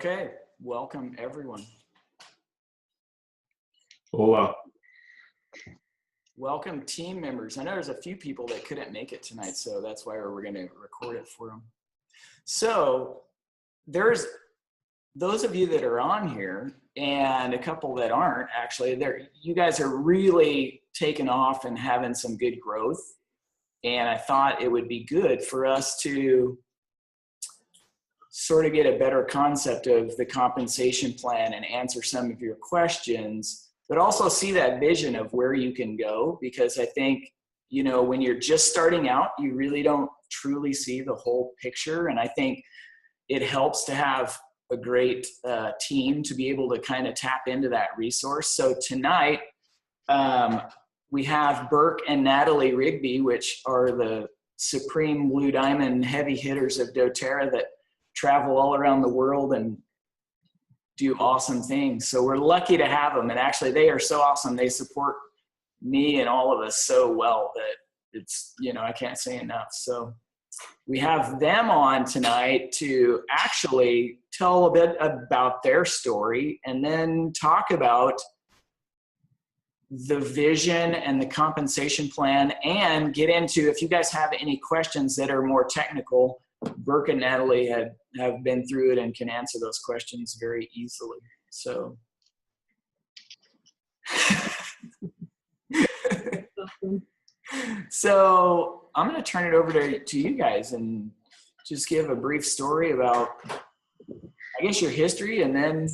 Okay, welcome everyone. Hola. Welcome team members. I know there's a few people that couldn't make it tonight, so that's why we're going to record it for them. So there's those of you that are on here and a couple that aren't actually there. You guys are really taking off and having some good growth. And I thought it would be good for us to sort of get a better concept of the compensation plan and answer some of your questions, but also see that vision of where you can go. Because I think, you know, when you're just starting out, you really don't truly see the whole picture. And I think it helps to have a great team to be able to kind of tap into that resource. So tonight, we have Burke and Natalie Rigby, which are the supreme Blue Diamond heavy hitters of doTERRA that travel all around the world and do awesome things. So we're lucky to have them. And actually they are so awesome. They support me and all of us so well that it's, you know, I can't say enough. So we have them on tonight to actually tell a bit about their story and then talk about the vision and the compensation plan, and get into, if you guys have any questions that are more technical, Burke and Natalie have been through it and can answer those questions very easily. So, so I'm going to turn it over to you guys and just give a brief story about, I guess, your history, and then.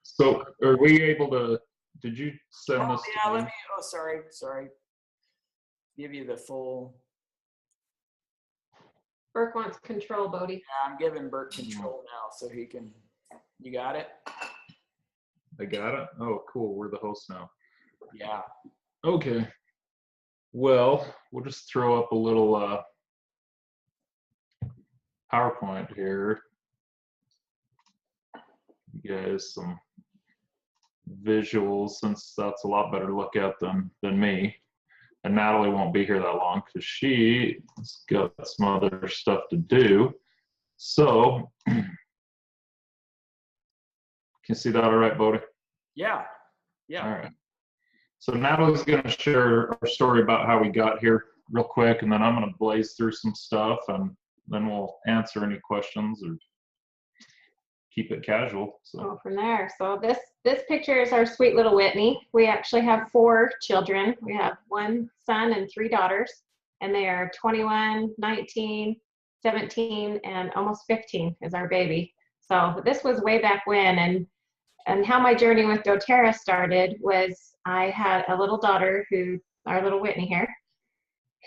So are we able to, did you send this? Yeah, let me, oh, sorry. Give you the full. Burke wants control, Bodie. Yeah, I'm giving Burke control now so he can, you got it? I got it. Oh, cool. We're the host now. Yeah. Okay. Well, we'll just throw up a little PowerPoint here. You guys some visuals, since that's a lot better to look at than me. And Natalie won't be here that long because she's got some other stuff to do. So, can you see that all right, Bodie? Yeah. Yeah. All right. So Natalie's going to share our story about how we got here real quick, and then I'm going to blaze through some stuff, and then we'll answer any questions or keep it casual. So Go from there. So this picture is our sweet little Whitney. We actually have 4 children. We have 1 son and 3 daughters, and they are 21, 19, 17, and almost 15 is our baby. So this was way back when, and how my journey with doTERRA started was I had a little daughter our little Whitney here,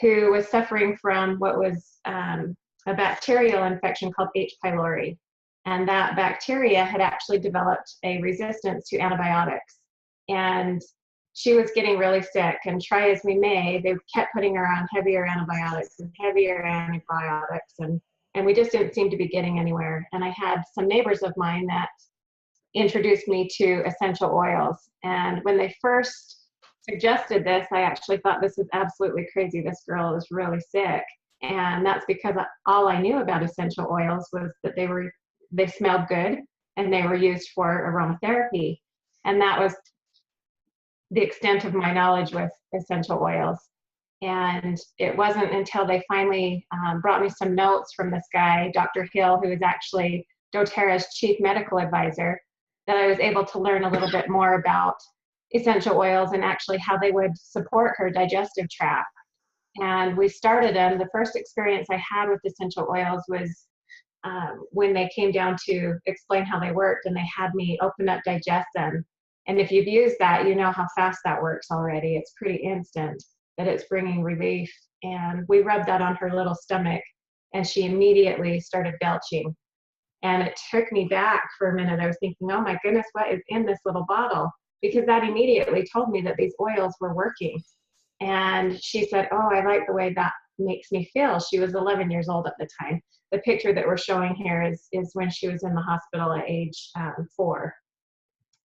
who was suffering from what was a bacterial infection called H. pylori. And that bacteria had actually developed a resistance to antibiotics. And she was getting really sick, and try as we may, they kept putting her on heavier antibiotics, and we just didn't seem to be getting anywhere. And I had some neighbors of mine that introduced me to essential oils. And when they first suggested this, I actually thought, this is absolutely crazy. This girl is really sick. And that's because all I knew about essential oils was that they smelled good and they were used for aromatherapy. And that was the extent of my knowledge with essential oils. And it wasn't until they finally brought me some notes from this guy, Dr. Hill, who is actually doTERRA's chief medical advisor, that I was able to learn a little bit more about essential oils and actually how they would support her digestive tract. And we started them. The first experience I had with essential oils was when they came down to explain how they worked, and they had me open up Digestin. And if you've used that, you know how fast that works already. It's pretty instant that it's bringing relief. And we rubbed that on her little stomach, and she immediately started belching. And it took me back for a minute. I was thinking, oh my goodness, what is in this little bottle? Because that immediately told me that these oils were working. And she said, oh, I like the way that makes me feel. She was 11 years old at the time. The picture that we're showing here is when she was in the hospital at age 4.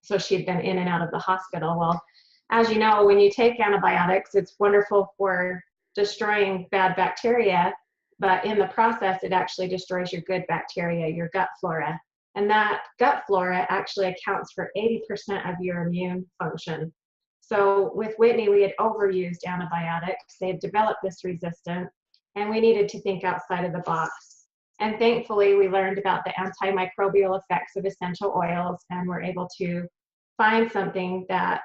So she'd been in and out of the hospital. Well, as you know, when you take antibiotics, it's wonderful for destroying bad bacteria, but in the process, it actually destroys your good bacteria, your gut flora. And that gut flora actually accounts for 80% of your immune function. So with Whitney, we had overused antibiotics. They had developed this resistance, and we needed to think outside of the box. And thankfully, we learned about the antimicrobial effects of essential oils, and were able to find something that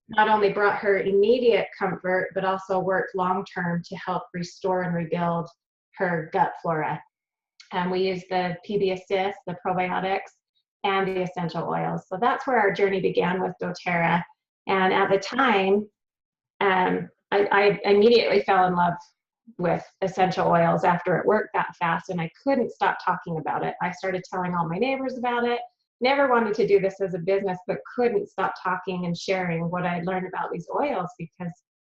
not only brought her immediate comfort, but also worked long-term to help restore and rebuild her gut flora. And we used the PB Assist, the probiotics, and the essential oils. So that's where our journey began with doTERRA. And at the time, I immediately fell in love with essential oils after it worked that fast, and I couldn't stop talking about it. I started telling all my neighbors about it. Never wanted to do this as a business, but couldn't stop talking and sharing what I learned about these oils because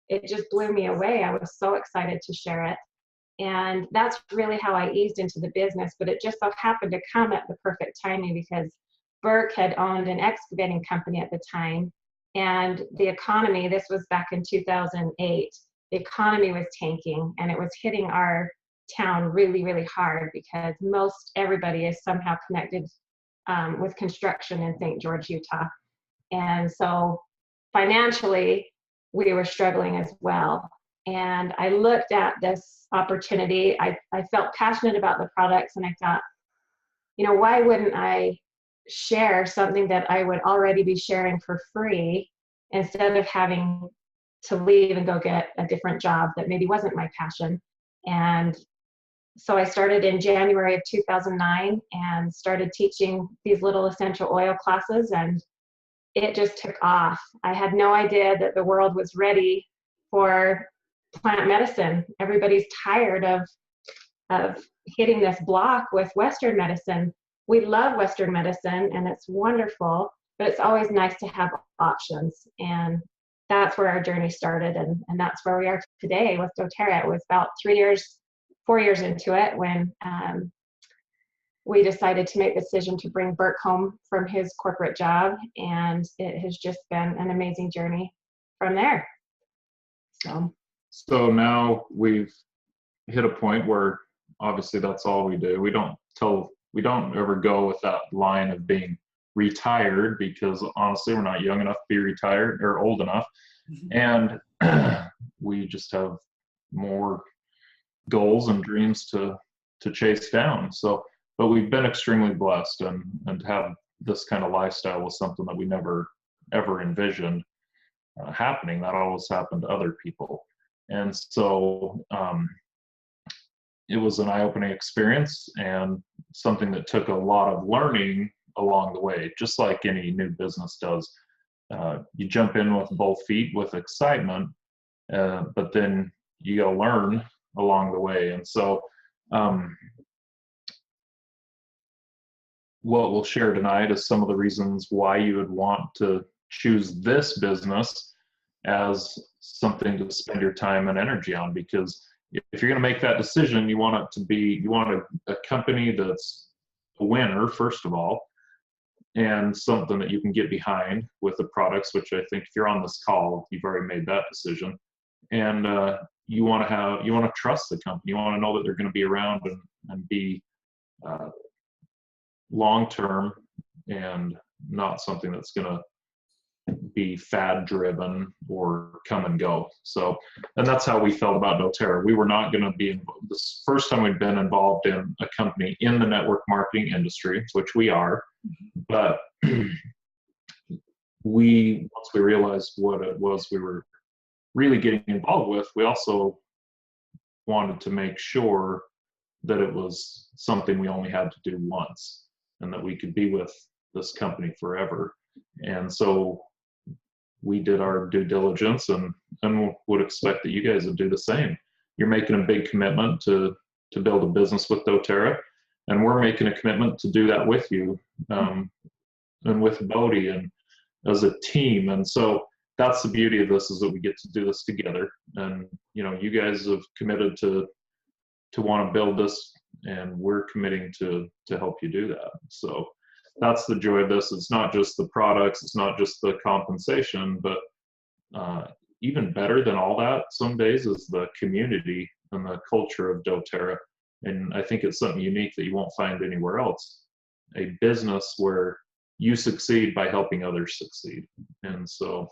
it just blew me away. I was so excited to share it. And that's really how I eased into the business, but it just so happened to come at the perfect timing because Burke had owned an excavating company at the time, and the economy, this was back in 2008, the economy was tanking, and it was hitting our town really, really hard because most everybody is somehow connected with construction in St. George, Utah. And so financially, we were struggling as well. And I looked at this opportunity. I felt passionate about the products, and I thought, you know, why wouldn't I share something that I would already be sharing for free instead of having to leave and go get a different job that maybe wasn't my passion? And so I started in January of 2009 and started teaching these little essential oil classes, and it just took off. I had no idea that the world was ready for plant medicine. Everybody's tired of hitting this block with Western medicine. We love Western medicine and it's wonderful, but it's always nice to have options. And that's where our journey started, and that's where we are today with doTERRA. It was about 4 years into it when we decided to make the decision to bring Burke home from his corporate job, and it has just been an amazing journey from there. So now we've hit a point where obviously that's all we do. We don't ever go with that line of being retired, because honestly, we're not young enough to be retired or old enough. And we just have more goals and dreams to chase down. So, but we've been extremely blessed, and to have this kind of lifestyle was something that we never ever envisioned happening. That always happened to other people. And so it was an eye-opening experience and something that took a lot of learning along the way, just like any new business does. You jump in with both feet with excitement, but then you got to learn along the way. And so what we'll share tonight is some of the reasons why you would want to choose this business as something to spend your time and energy on. Because if you're going to make that decision, you want a company that's a winner, first of all, and something that you can get behind with the products, which I think if you're on this call, you've already made that decision. And you want to trust the company. You want to know that they're going to be around and be long-term, and not something that's going to be fad driven or come and go. So, and that's how we felt about doTERRA. We were not going to be this first time we'd been involved in a company in the network marketing industry, which we are, but once we realized what it was we were really getting involved with, we also wanted to make sure that it was something we only had to do once, and that we could be with this company forever. And so we did our due diligence, and would expect that you guys would do the same. You're making a big commitment to build a business with doTERRA, and we're making a commitment to do that with you, and with Bodie, and as a team. And so that's the beauty of this, is that we get to do this together. And you guys have committed to want to build this, and we're committing to help you do that. So that's the joy of this. It's not just the products, it's not just the compensation, but even better than all that some days is the community and the culture of doTERRA. And I think it's something unique that you won't find anywhere else. a business where you succeed by helping others succeed. And so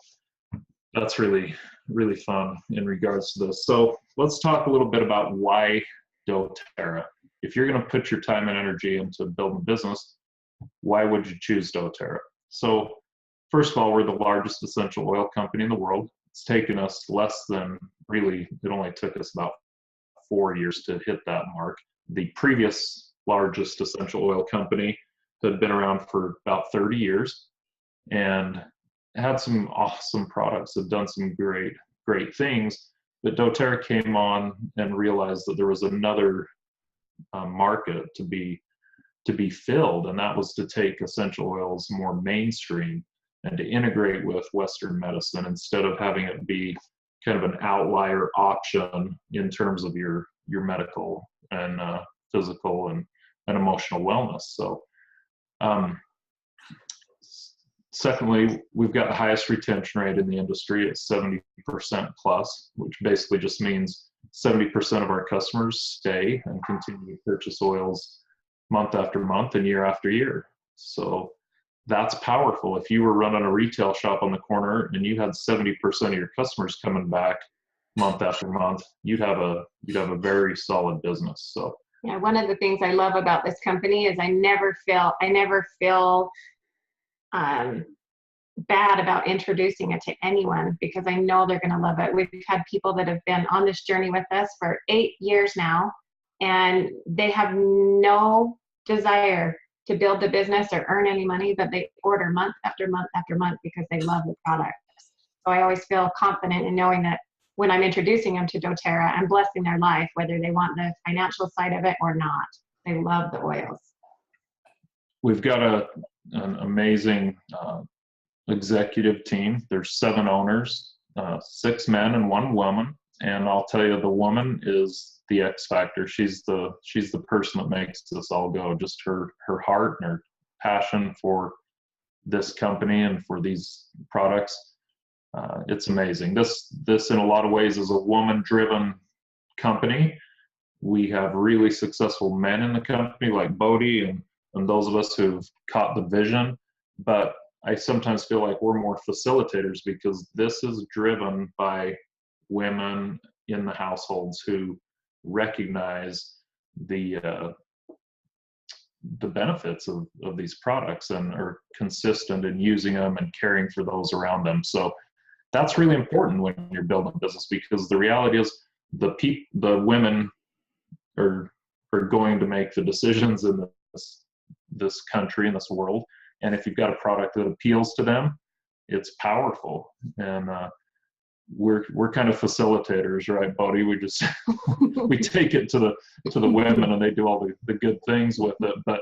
that's really, really fun in regards to this. So let's talk a little bit about why doTERRA. If you're going to put your time and energy into building a business, why would you choose doTERRA? So first of all, we're the largest essential oil company in the world. It's taken us less than, really, it only took us about 4 years to hit that mark. The previous largest essential oil company had been around for about 30 years and had some awesome products, had done some great things. But doTERRA came on and realized that there was another market to be filled, and that was to take essential oils more mainstream and to integrate with Western medicine instead of having it be kind of an outlier option in terms of your medical and physical and emotional wellness. So secondly, we've got the highest retention rate in the industry at 70% plus, which basically just means 70% of our customers stay and continue to purchase oils month after month and year after year. So that's powerful. If you were running a retail shop on the corner and you had 70% of your customers coming back month after month, you'd have a very solid business. So yeah, one of the things I love about this company is I never feel bad about introducing it to anyone because I know they're going to love it. We've had people that have been on this journey with us for 8 years now, and they have no desire to build the business or earn any money, but they order month after month after month because they love the product. So I always feel confident in knowing that when I'm introducing them to doTERRA, I'm blessing their life, whether they want the financial side of it or not. They love the oils. We've got an amazing executive team. There's 7 owners, 6 men and 1 woman. And I'll tell you, the woman is the X factor. She's the person that makes this all go. Just her heart and her passion for this company and for these products. It's amazing. This in a lot of ways is a woman-driven company. We have really successful men in the company like Bodie and those of us who've caught the vision. But I sometimes feel like we're more facilitators because this is driven by women in the households who recognize the benefits of these products and are consistent in using them and caring for those around them. So that's really important when you're building a business, because the reality is the women are going to make the decisions in this country, in this world. And if you've got a product that appeals to them, it's powerful. And we're kind of facilitators, right, Bodie? We just we take it to the women, and they do all the good things with it. But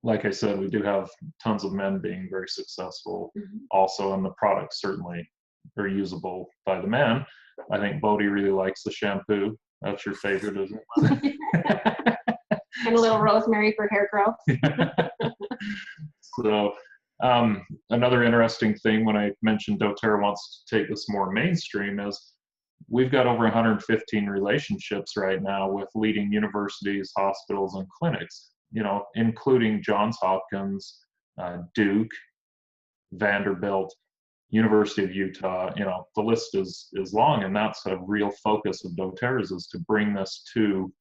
like I said, we do have tons of men being very successful also, and the products certainly are usable by the men. I think Bodie really likes the shampoo. That's your favorite, isn't it? And a little rosemary for hair growth. So another interesting thing when I mentioned doTERRA wants to take this more mainstream is we've got over 115 relationships right now with leading universities, hospitals, and clinics, including Johns Hopkins, Duke, Vanderbilt, University of Utah. The list is long, and that's a real focus of doTERRA's, is to bring this to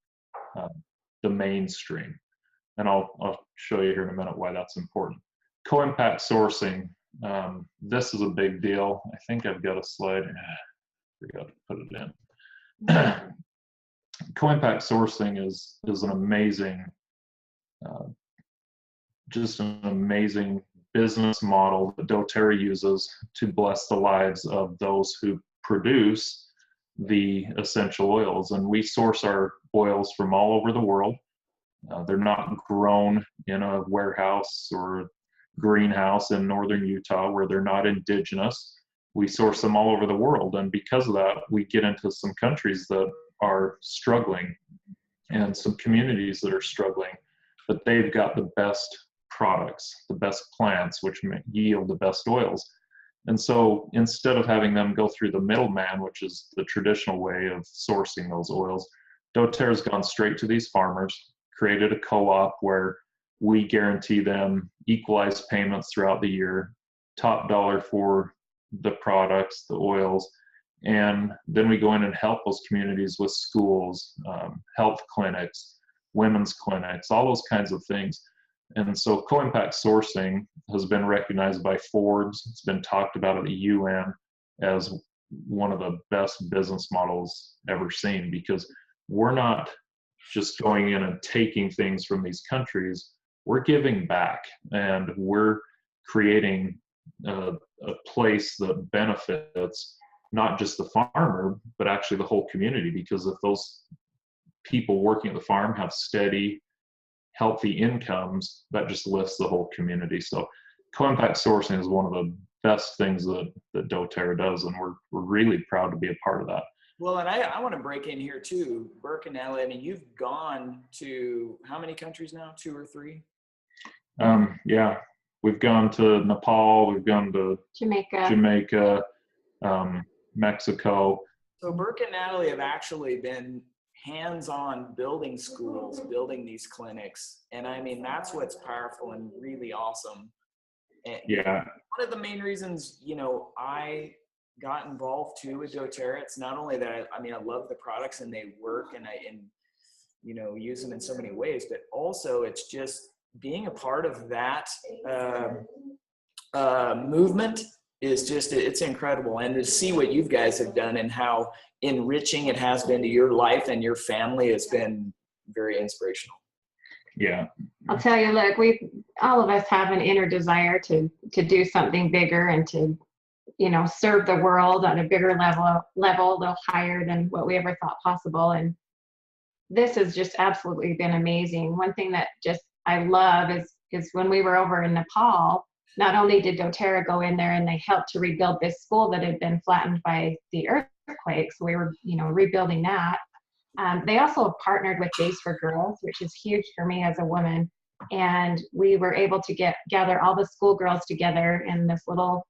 the mainstream. And I'll show you here in a minute why that's important. Co-impact sourcing. This is a big deal. I think I've got a slide. Forgot to put it in. Co-impact sourcing is an amazing, just an amazing business model that doTERRA uses to bless the lives of those who produce the essential oils. And we source our oils from all over the world. They're not grown in a warehouse or greenhouse in northern Utah where they're not indigenous. We source them all over the world. And because of that, we get into some countries that are struggling and some communities that are struggling, but they've got the best products, the best plants, which yield the best oils. And so instead of having them go through the middleman, which is the traditional way of sourcing those oils, doTERRA's gone straight to these farmers, created a co-op where we guarantee them equalized payments throughout the year, top dollar for the products, the oils, and then we go in and help those communities with schools, health clinics, women's clinics, all those kinds of things. And so co-impact sourcing has been recognized by Forbes. It's been talked about at the UN as one of the best business models ever seen, because we're not just going in and taking things from these countries, we're giving back, and we're creating a place that benefits not just the farmer, but actually the whole community, because if those people working at the farm have steady, healthy incomes, that just lifts the whole community. So co-impact sourcing is one of the best things that doTERRA does, and we're really proud to be a part of that. Well, and I want to break in here too, Burke and Ellie. I mean, you've gone to how many countries now? 2 or 3? Yeah, we've gone to Nepal, we've gone to Jamaica, Mexico. So Burke and Natalie have actually been hands-on building schools, building these clinics. And I mean, that's what's powerful and really awesome. And yeah. One of the main reasons, you know, I got involved too with doTERRA, it's not only that I love the products and they work and you know, use them in so many ways, but also it's just being a part of that movement is just, it's incredible. And to see what you guys have done and how enriching it has been to your life and your family has been very inspirational. Yeah. I'll tell you, look, all of us have an inner desire to do something bigger and to, you know, serve the world on a bigger level, a little higher than what we ever thought possible. And this has just absolutely been amazing. One thing that just I love is when we were over in Nepal, not only did doTERRA go in there and they helped to rebuild this school that had been flattened by the earthquake, so we were, you know, rebuilding that. They also partnered with Days for Girls, which is huge for me as a woman. And we were able to gather all the schoolgirls together in this little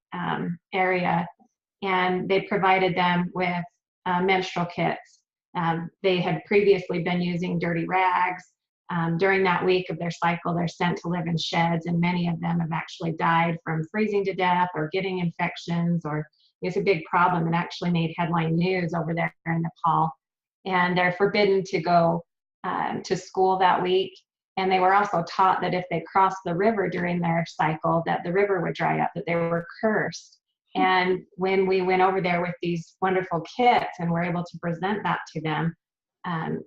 area, and they provided them with menstrual kits. They had previously been using dirty rags. During that week of their cycle, they're sent to live in sheds, and many of them have actually died from freezing to death or getting infections, or it's a big problem. It actually made headline news over there in Nepal. And they're forbidden to go to school that week. And they were also taught that if they crossed the river during their cycle, that the river would dry up, that they were cursed. And when we went over there with these wonderful kits and were able to present that to them,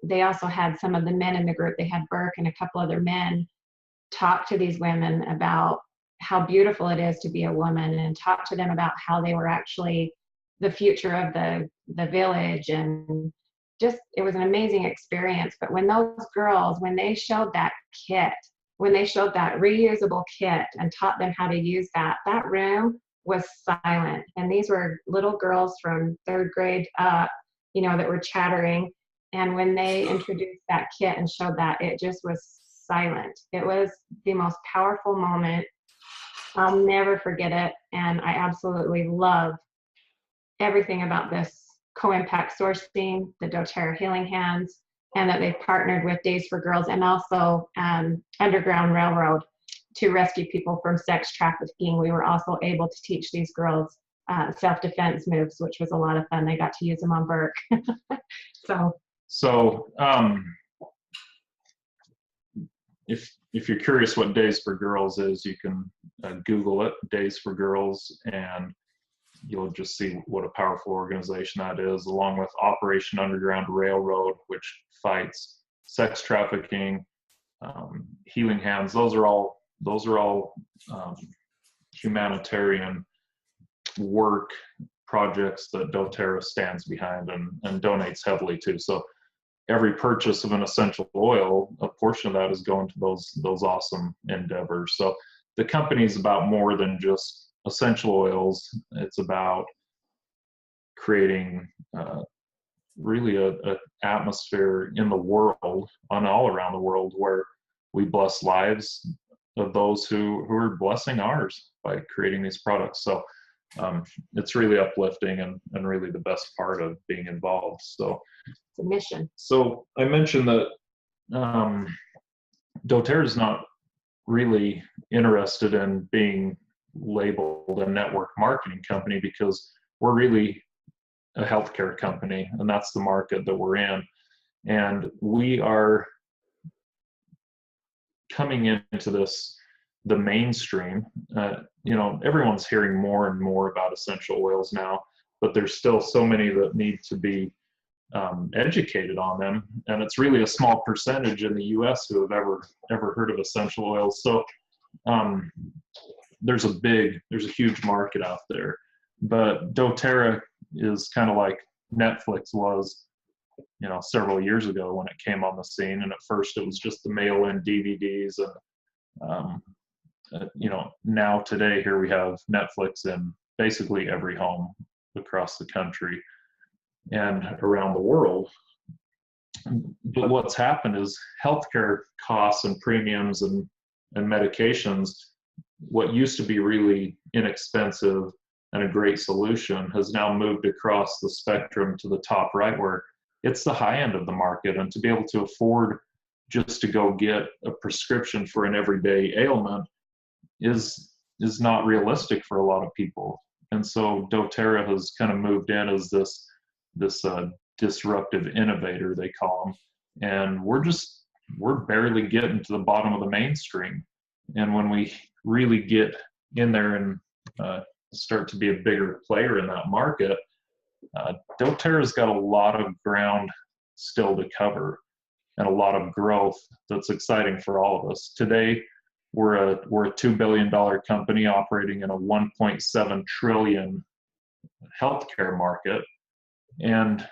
they also had some of the men in the group, they had Burke and a couple other men, talk to these women about how beautiful it is to be a woman, and talk to them about how they were actually the future of the village. And just, it was an amazing experience. But when those girls, when they showed that kit, when they showed that reusable kit and taught them how to use that room was silent. And these were little girls from 3rd grade up, you know, that were chattering. And when they introduced that kit and showed that, it just was silent. It was the most powerful moment. I'll never forget it. And I absolutely love everything about this co-impact sourcing, the doTERRA Healing Hands, and that they've partnered with Days for Girls and also Underground Railroad to rescue people from sex trafficking. We were also able to teach these girls self-defense moves, which was a lot of fun. They got to use them on Burke. So if you're curious what Days for Girls is, you can Google it, Days for Girls, and you'll just see what a powerful organization that is, along with Operation Underground Railroad, which fights sex trafficking, Healing Hands. Those are all humanitarian work projects that doTERRA stands behind and donates heavily to. So every purchase of an essential oil, a portion of that is going to those awesome endeavors. So the company is about more than just essential oils. It's about creating really a atmosphere in the world, and all around the world, where we bless lives of those who are blessing ours by creating these products. So it's really uplifting and really the best part of being involved. So it's a mission. So I mentioned that doTERRA is not really interested in being labeled a network marketing company because we're really a healthcare company, and that's the market that we're in. And we are coming into the mainstream. Everyone's hearing more and more about essential oils now, but there's still so many that need to be educated on them, and it's really a small percentage in the U.S. who have ever heard of essential oils. So there's a huge market out there, but doTERRA is kind of like Netflix was, several years ago when it came on the scene. And at first it was just the mail-in DVDs, and now today here we have Netflix in basically every home across the country and around the world. But what's happened is healthcare costs and premiums and medications, what used to be really inexpensive and a great solution, has now moved across the spectrum to the top right, where it's the high end of the market. And to be able to afford just to go get a prescription for an everyday ailment is not realistic for a lot of people. And so doTERRA has kind of moved in as this disruptive innovator, they call them. And we're barely getting to the bottom of the mainstream. And when we really get in there and start to be a bigger player in that market, doTERRA's got a lot of ground still to cover and a lot of growth that's exciting for all of us. Today, we're a $2 billion company operating in a $1.7 trillion healthcare market. And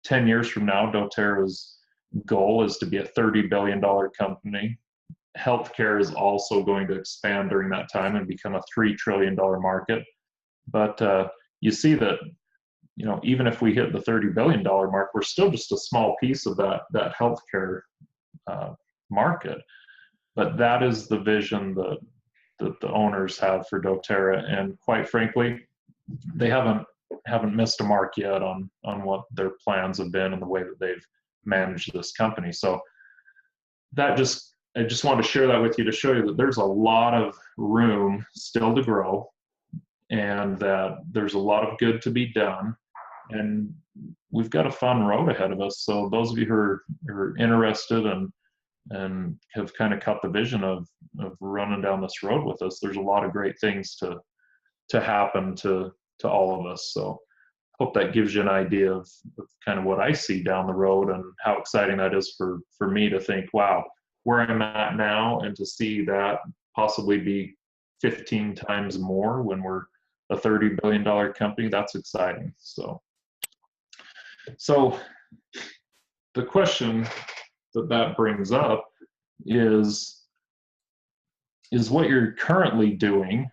10 years from now, doTERRA's goal is to be a $30 billion company. Healthcare is also going to expand during that time and become a $3 trillion market. But you see that, even if we hit the $30 billion mark, we're still just a small piece of that healthcare market. But that is the vision that the owners have for doTERRA, and quite frankly, they haven't missed a mark yet on what their plans have been and the way that they've managed this company. So I just wanted to share that with you to show you that there's a lot of room still to grow, and that there's a lot of good to be done, and we've got a fun road ahead of us. So those of you who are interested and have kind of caught the vision of running down this road with us, there's a lot of great things to happen to all of us. So hope that gives you an idea of kind of what I see down the road and how exciting that is for me to think, wow, where I'm at now, and to see that possibly be 15 times more when we're a $30 billion company, that's exciting. So the question that brings up is what you're currently doing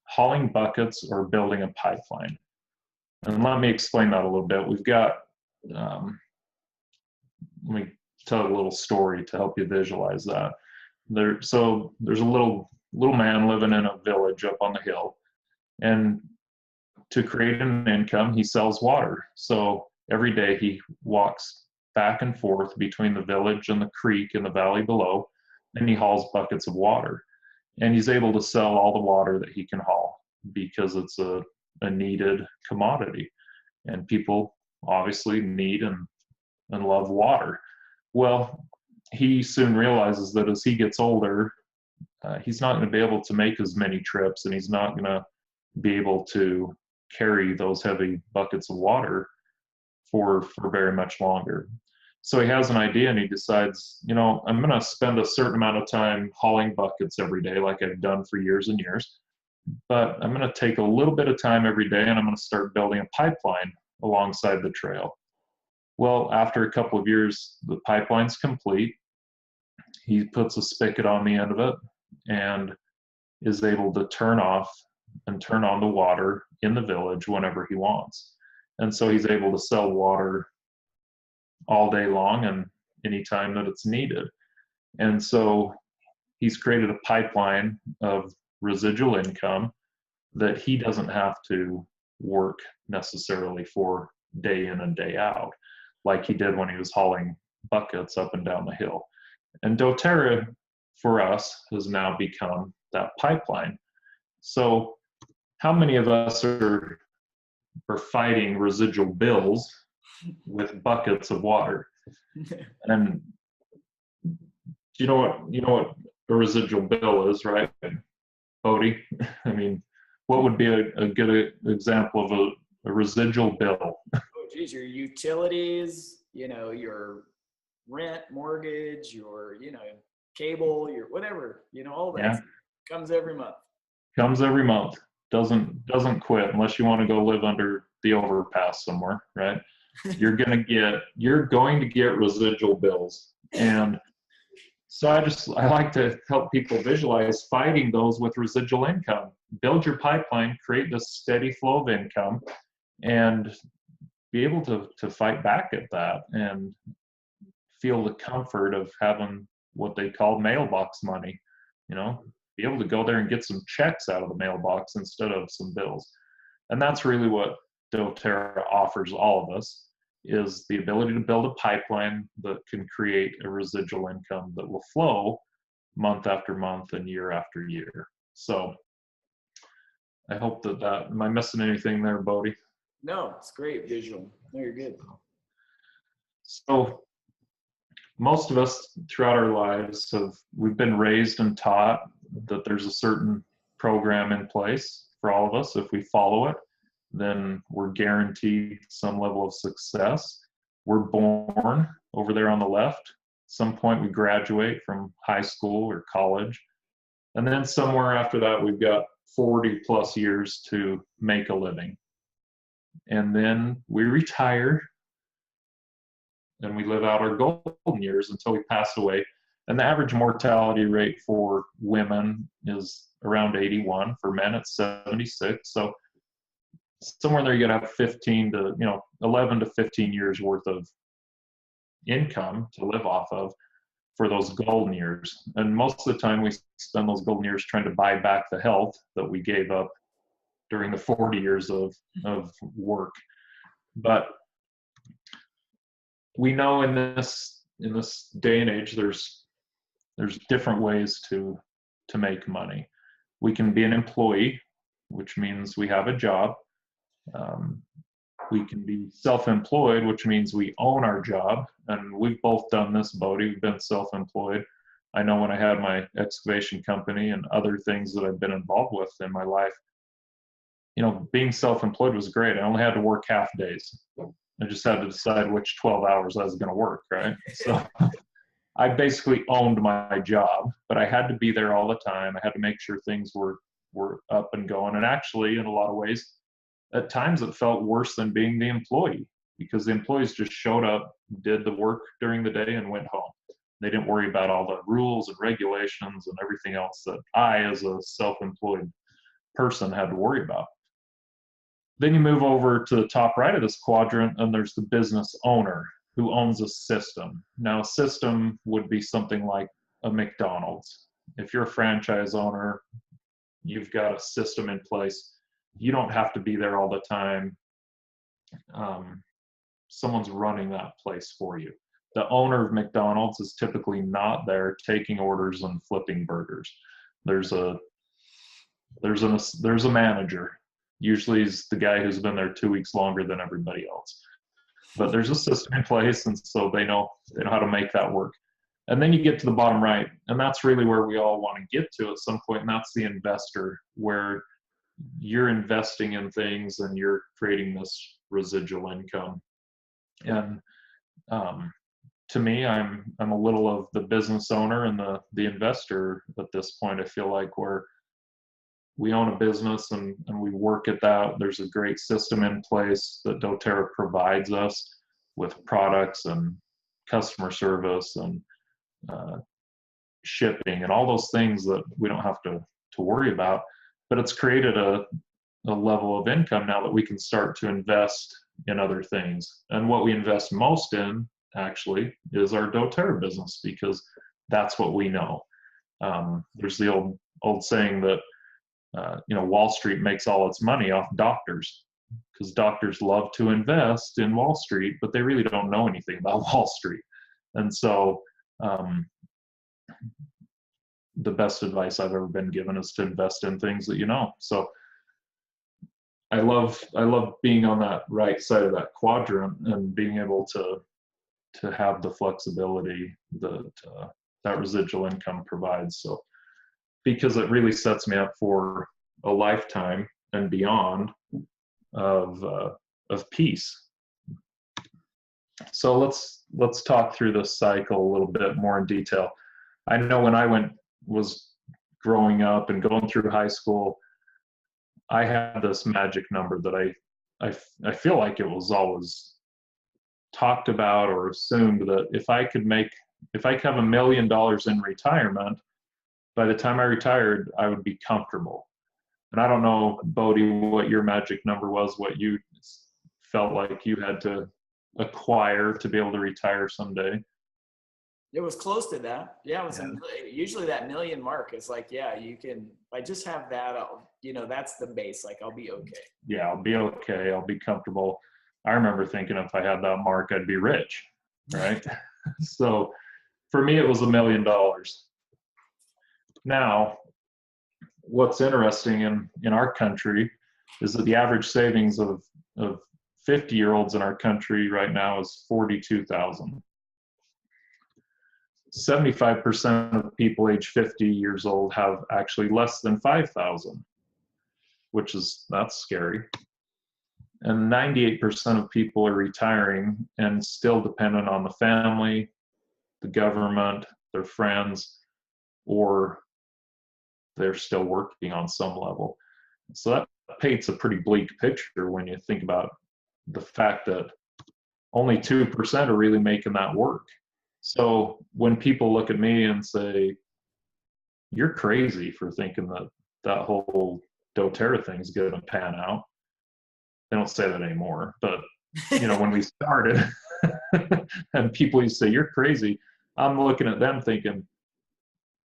hauling buckets or building a pipeline? And let me explain that a little bit. We've got, let me tell a little story to help you visualize that. So there's a little man living in a village up on the hill, and to create an income, he sells water. So every day he walks back and forth between the village and the creek in the valley below, and he hauls buckets of water. And he's able to sell all the water that he can haul because it's a needed commodity, and people obviously need and love water. Well, he soon realizes that as he gets older, he's not going to be able to make as many trips, and he's not going to be able to carry those heavy buckets of water for very much longer. So he has an idea, and he decides, I'm going to spend a certain amount of time hauling buckets every day like I've done for years and years, but I'm going to take a little bit of time every day, and I'm going to start building a pipeline alongside the trail. Well, after a couple of years, the pipeline's complete. He puts a spigot on the end of it and is able to turn off and turn on the water in the village whenever he wants. And so he's able to sell water all day long and anytime that it's needed. And so he's created a pipeline of residual income that he doesn't have to work necessarily for day in and day out, like he did when he was hauling buckets up and down the hill. And doTERRA for us has now become that pipeline. So how many of us are fighting residual bills with buckets of water? And you know what a residual bill is, right, Bodie? I mean, what would be a good example of a residual bill? Oh, geez, your utilities, your rent, mortgage, your, cable, your whatever, all that Yeah, comes every month. comes every month. Doesn't quit unless you want to go live under the overpass somewhere, right? You're going to get residual bills. And so I like to help people visualize fighting those with residual income. Build your pipeline, create this steady flow of income, and be able to fight back at that and feel the comfort of having what they call mailbox money. Be able to go there and get some checks out of the mailbox instead of some bills. And that's really what doTERRA offers all of us, is the ability to build a pipeline that can create a residual income that will flow month after month and year after year. So I hope that am I missing anything there, Bodie? No, it's great visual. No, you're good. So most of us throughout our lives we've been raised and taught that there's a certain program in place for all of us. If we follow it, then we're guaranteed some level of success. We're born over there on the left. At some point we graduate from high school or college. And then somewhere after that, we've got 40 plus years to make a living. And then we retire and we live out our golden years until we pass away. And the average mortality rate for women is around 81. For men, it's 76. So somewhere in there, you got to have 11 to 15 years worth of income to live off of for those golden years. And most of the time we spend those golden years trying to buy back the health that we gave up during the 40 years of work. But we know in this day and age, there's different ways to make money. We can be an employee, which means we have a job. We can be self-employed, which means we own our job. And we've both done this, Bodie. We've been self-employed. I know when I had my excavation company and other things that I've been involved with in my life, being self-employed was great. I only had to work half days. I just had to decide which 12 hours I was going to work, right? So I basically owned my job, but I had to be there all the time. I had to make sure things were up and going. And actually, in a lot of ways, at times it felt worse than being the employee, because the employees just showed up, did the work during the day, and went home. They didn't worry about all the rules and regulations and everything else that I, as a self-employed person, had to worry about. Then you move over to the top right of this quadrant, and there's the business owner who owns a system. Now, a system would be something like a McDonald's. If you're a franchise owner, you've got a system in place. You don't have to be there all the time. Someone's running that place for you. The owner of McDonald's is typically not there taking orders and flipping burgers. There's a manager. Usually he's the guy who's been there 2 weeks longer than everybody else. But there's a system in place, and so they know how to make that work. And then you get to the bottom right, and that's really where we all want to get to at some point, and that's the investor, where you're investing in things and you're creating this residual income. And to me, I'm a little of the business owner and the investor at this point. I feel like where we own a business and we work at that. There's a great system in place that doTERRA provides us with products and customer service and shipping and all those things that we don't have to worry about. But it's created a level of income now that we can start to invest in other things. And what we invest most in, actually, is our doTERRA business, because that's what we know. There's the old saying that Wall Street makes all its money off doctors, because doctors love to invest in Wall Street, but they really don't know anything about Wall Street. And so the best advice I've ever been given is to invest in things that you know. So I love being on that right side of that quadrant and being able to have the flexibility that that residual income provides. So because it really sets me up for a lifetime and beyond of peace. So let's talk through this cycle a little bit more in detail. I know when I was growing up and going through high school, I had this magic number that I feel like it was always talked about or assumed that if I could have $1 million in retirement, by the time I retired, I would be comfortable. And I don't know, Bodie, what your magic number was, what you felt like you had to acquire to be able to retire someday. It was close to that. Yeah, it was usually that million mark is like, yeah, you can, if I just have that, that's the base. Like, I'll be okay. Yeah, I'll be okay. I'll be comfortable. I remember thinking if I had that mark, I'd be rich, right? So for me, it was $1 million. Now, what's interesting in our country is that the average savings of 50-year-olds in our country right now is $42,000. 75% of people age 50 years old have actually less than 5,000, that's scary. And 98% of people are retiring and still dependent on the family, the government, their friends, or they're still working on some level. So that paints a pretty bleak picture when you think about the fact that only 2% are really making that work. So when people look at me and say, you're crazy for thinking that whole doTERRA thing's going to pan out, they don't say that anymore. But, when we started and people used to say, you're crazy, I'm looking at them thinking,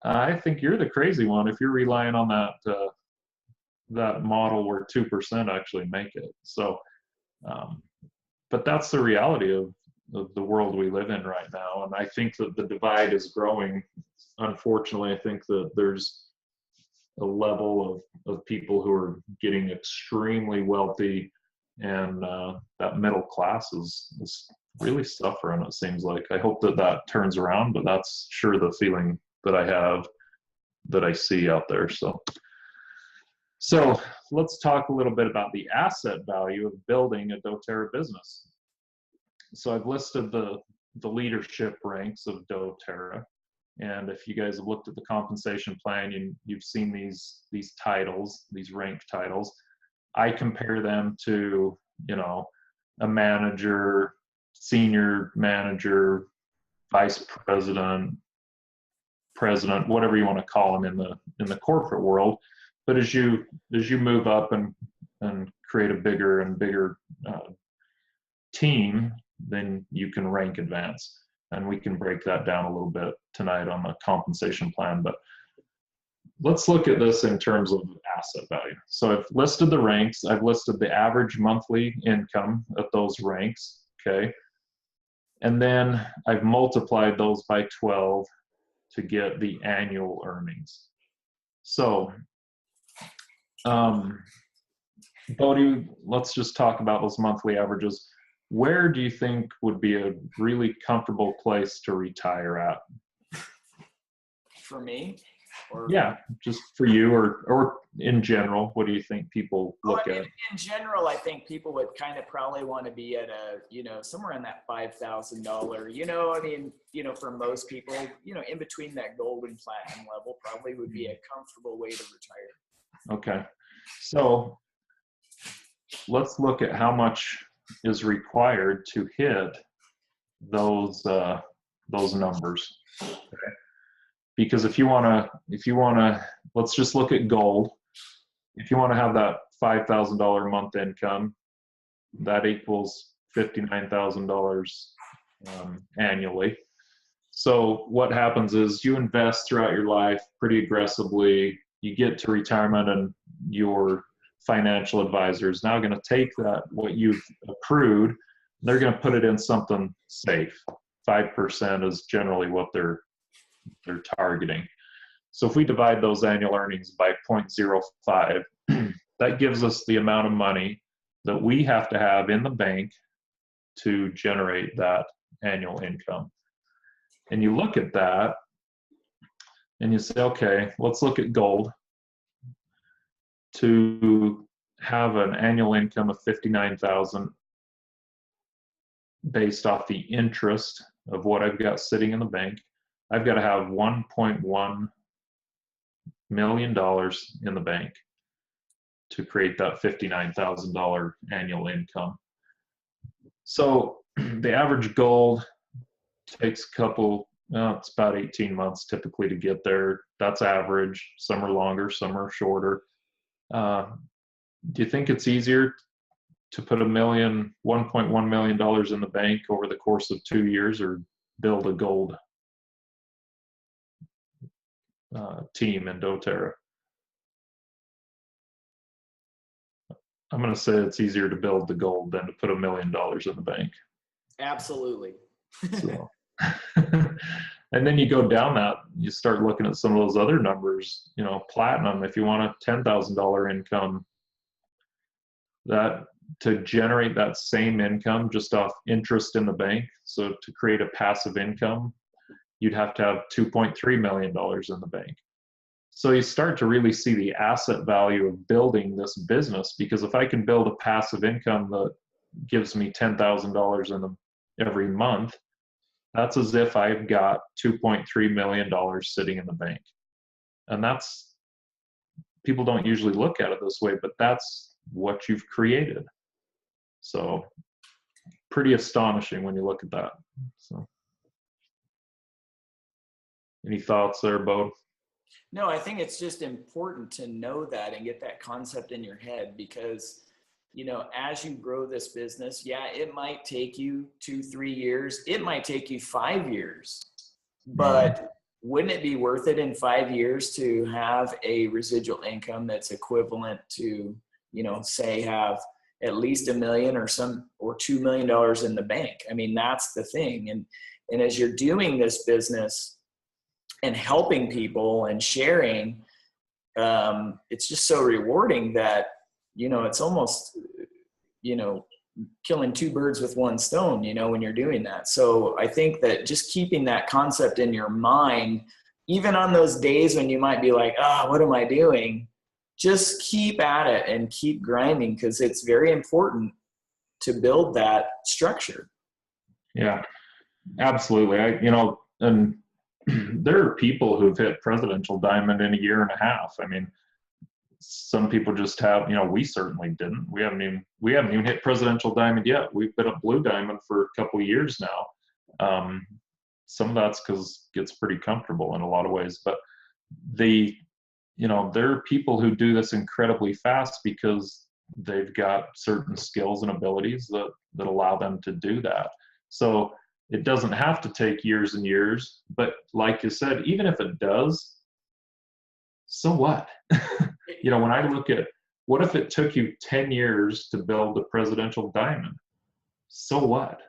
I think you're the crazy one if you're relying on that model where 2% actually make it. So, but that's the reality of the world we live in right now. And I think that the divide is growing. Unfortunately, I think that there's a level of people who are getting extremely wealthy, and that middle class is really suffering, it seems like. I hope that turns around, but that's sure the feeling that I have, that I see out there. So let's talk a little bit about the asset value of building a doTERRA business. So I've listed the leadership ranks of doTERRA. And if you guys have looked at the compensation plan, you've seen these titles, these rank titles. I compare them to, a manager, senior manager, vice president, president, whatever you want to call them in the corporate world. But as you move up and create a bigger and bigger team, then you can rank advance. And we can break that down a little bit tonight on the compensation plan. But let's look at this in terms of asset value. So I've listed the ranks. I've listed the average monthly income at those ranks, okay? And then I've multiplied those by 12 to get the annual earnings. So, Bodie, let's just talk about those monthly averages. Where do you think would be a really comfortable place to retire at? For me? Yeah, just for you, or in general, what do you think people look at? In general, I think people would kind of probably want to be at somewhere in that $5,000, for most people, in between that gold and platinum level probably would be a comfortable way to retire. Okay. So let's look at how much is required to hit those numbers. Okay. Because if you want to, let's just look at gold. If you want to have that $5,000 a month income, that equals $59,000 annually. So what happens is you invest throughout your life pretty aggressively. You get to retirement, and your financial advisor is now going to take what you've accrued, they're going to put it in something safe. 5% is generally what they're targeting. So if we divide those annual earnings by 0.05, that gives us the amount of money that we have to have in the bank to generate that annual income. And you look at that and you say, okay, let's look at gold. To have an annual income of $59,000 based off the interest of what I've got sitting in the bank, I've got to have $1.1 million in the bank to create that $59,000 annual income. So the average gold takes a couple, it's about 18 months typically to get there. That's average. Some are longer, some are shorter. Do you think it's easier to put $1.1 million in the bank over the course of 2 years, or build a gold team in doTERRA? I'm going to say it's easier to build the gold than to put $1 million in the bank. Absolutely. So, and then you go down that, you start looking at some of those other numbers, you know, platinum, if you want a $10,000 income, that to generate that same income just off interest in the bank, so to create a passive income, you'd have to have $2.3 million in the bank. So you start to really see the asset value of building this business, because if I can build a passive income that gives me $10,000 every month, that's as if I've got $2.3 million sitting in the bank. And that's, people don't usually look at it this way, but that's what you've created. So pretty astonishing when you look at that. So any thoughts there, Bo? No, I think it's just important to know that and get that concept in your head, because, you know, as you grow this business, yeah, it might take you 2-3 years. It might take you 5 years, but wouldn't it be worth it in 5 years to have a residual income that's equivalent to, you know, say have at least $1 million or $2 million in the bank? I mean, that's the thing. And as you're doing this business and helping people and sharing, it's just so rewarding that, you know, it's almost, you know, killing 2 birds with 1 stone, you know, when you're doing that. So I think that just keeping that concept in your mind, even on those days when you might be like, what am I doing? Just keep at it and keep grinding, because it's very important to build that structure. Yeah, absolutely. And there are people who've hit presidential diamond in 1.5 years. I mean, some people just have, you know, we certainly didn't. We haven't even hit presidential diamond yet. We've been a blue diamond for a couple of years now. Some of that's because it gets pretty comfortable in a lot of ways, but you know, there are people who do this incredibly fast because they've got certain skills and abilities that allow them to do that. So it doesn't have to take years and years, but like you said, even if it does, so what? You know, when I look at, what if it took you 10 years to build a presidential diamond? So what?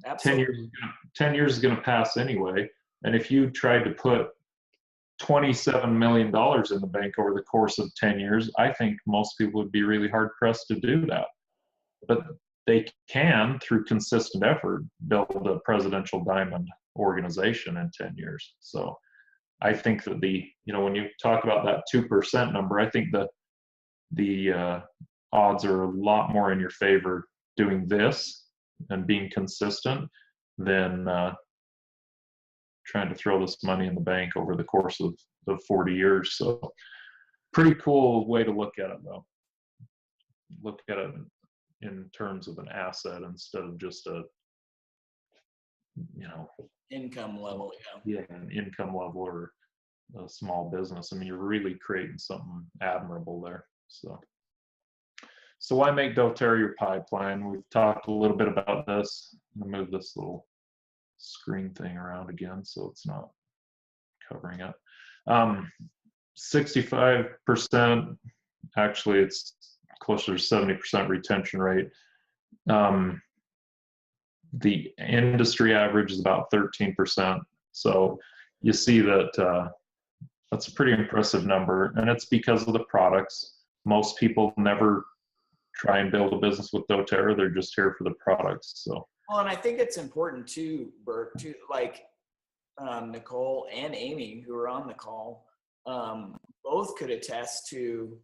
Absolutely. 10 years is going to pass anyway. And if you tried to put $27 million in the bank over the course of 10 years, I think most people would be really hard pressed to do that. But they can, through consistent effort, build a presidential diamond organization in 10 years. So I think that you know, when you talk about that 2% number, I think that the odds are a lot more in your favor doing this and being consistent than trying to throw this money in the bank over the course of 40 years. So pretty cool way to look at it, though. Look at it in terms of an asset instead of just a, you know, Income level. Yeah, an income level or a small business. I mean, you're really creating something admirable there. So why make doTERRA your pipeline? We've talked a little bit about this. I'm gonna move this little screen thing around again so it's not covering it. 65%, actually it's closer to 70% retention rate. The industry average is about 13%. So you see that That's a pretty impressive number, and it's because of the products. Most people never try and build a business with doTERRA. They're just here for the products. So Well, and I think it's important too, Burke, to like Nicole and Amy, who are on the call, both could attest to,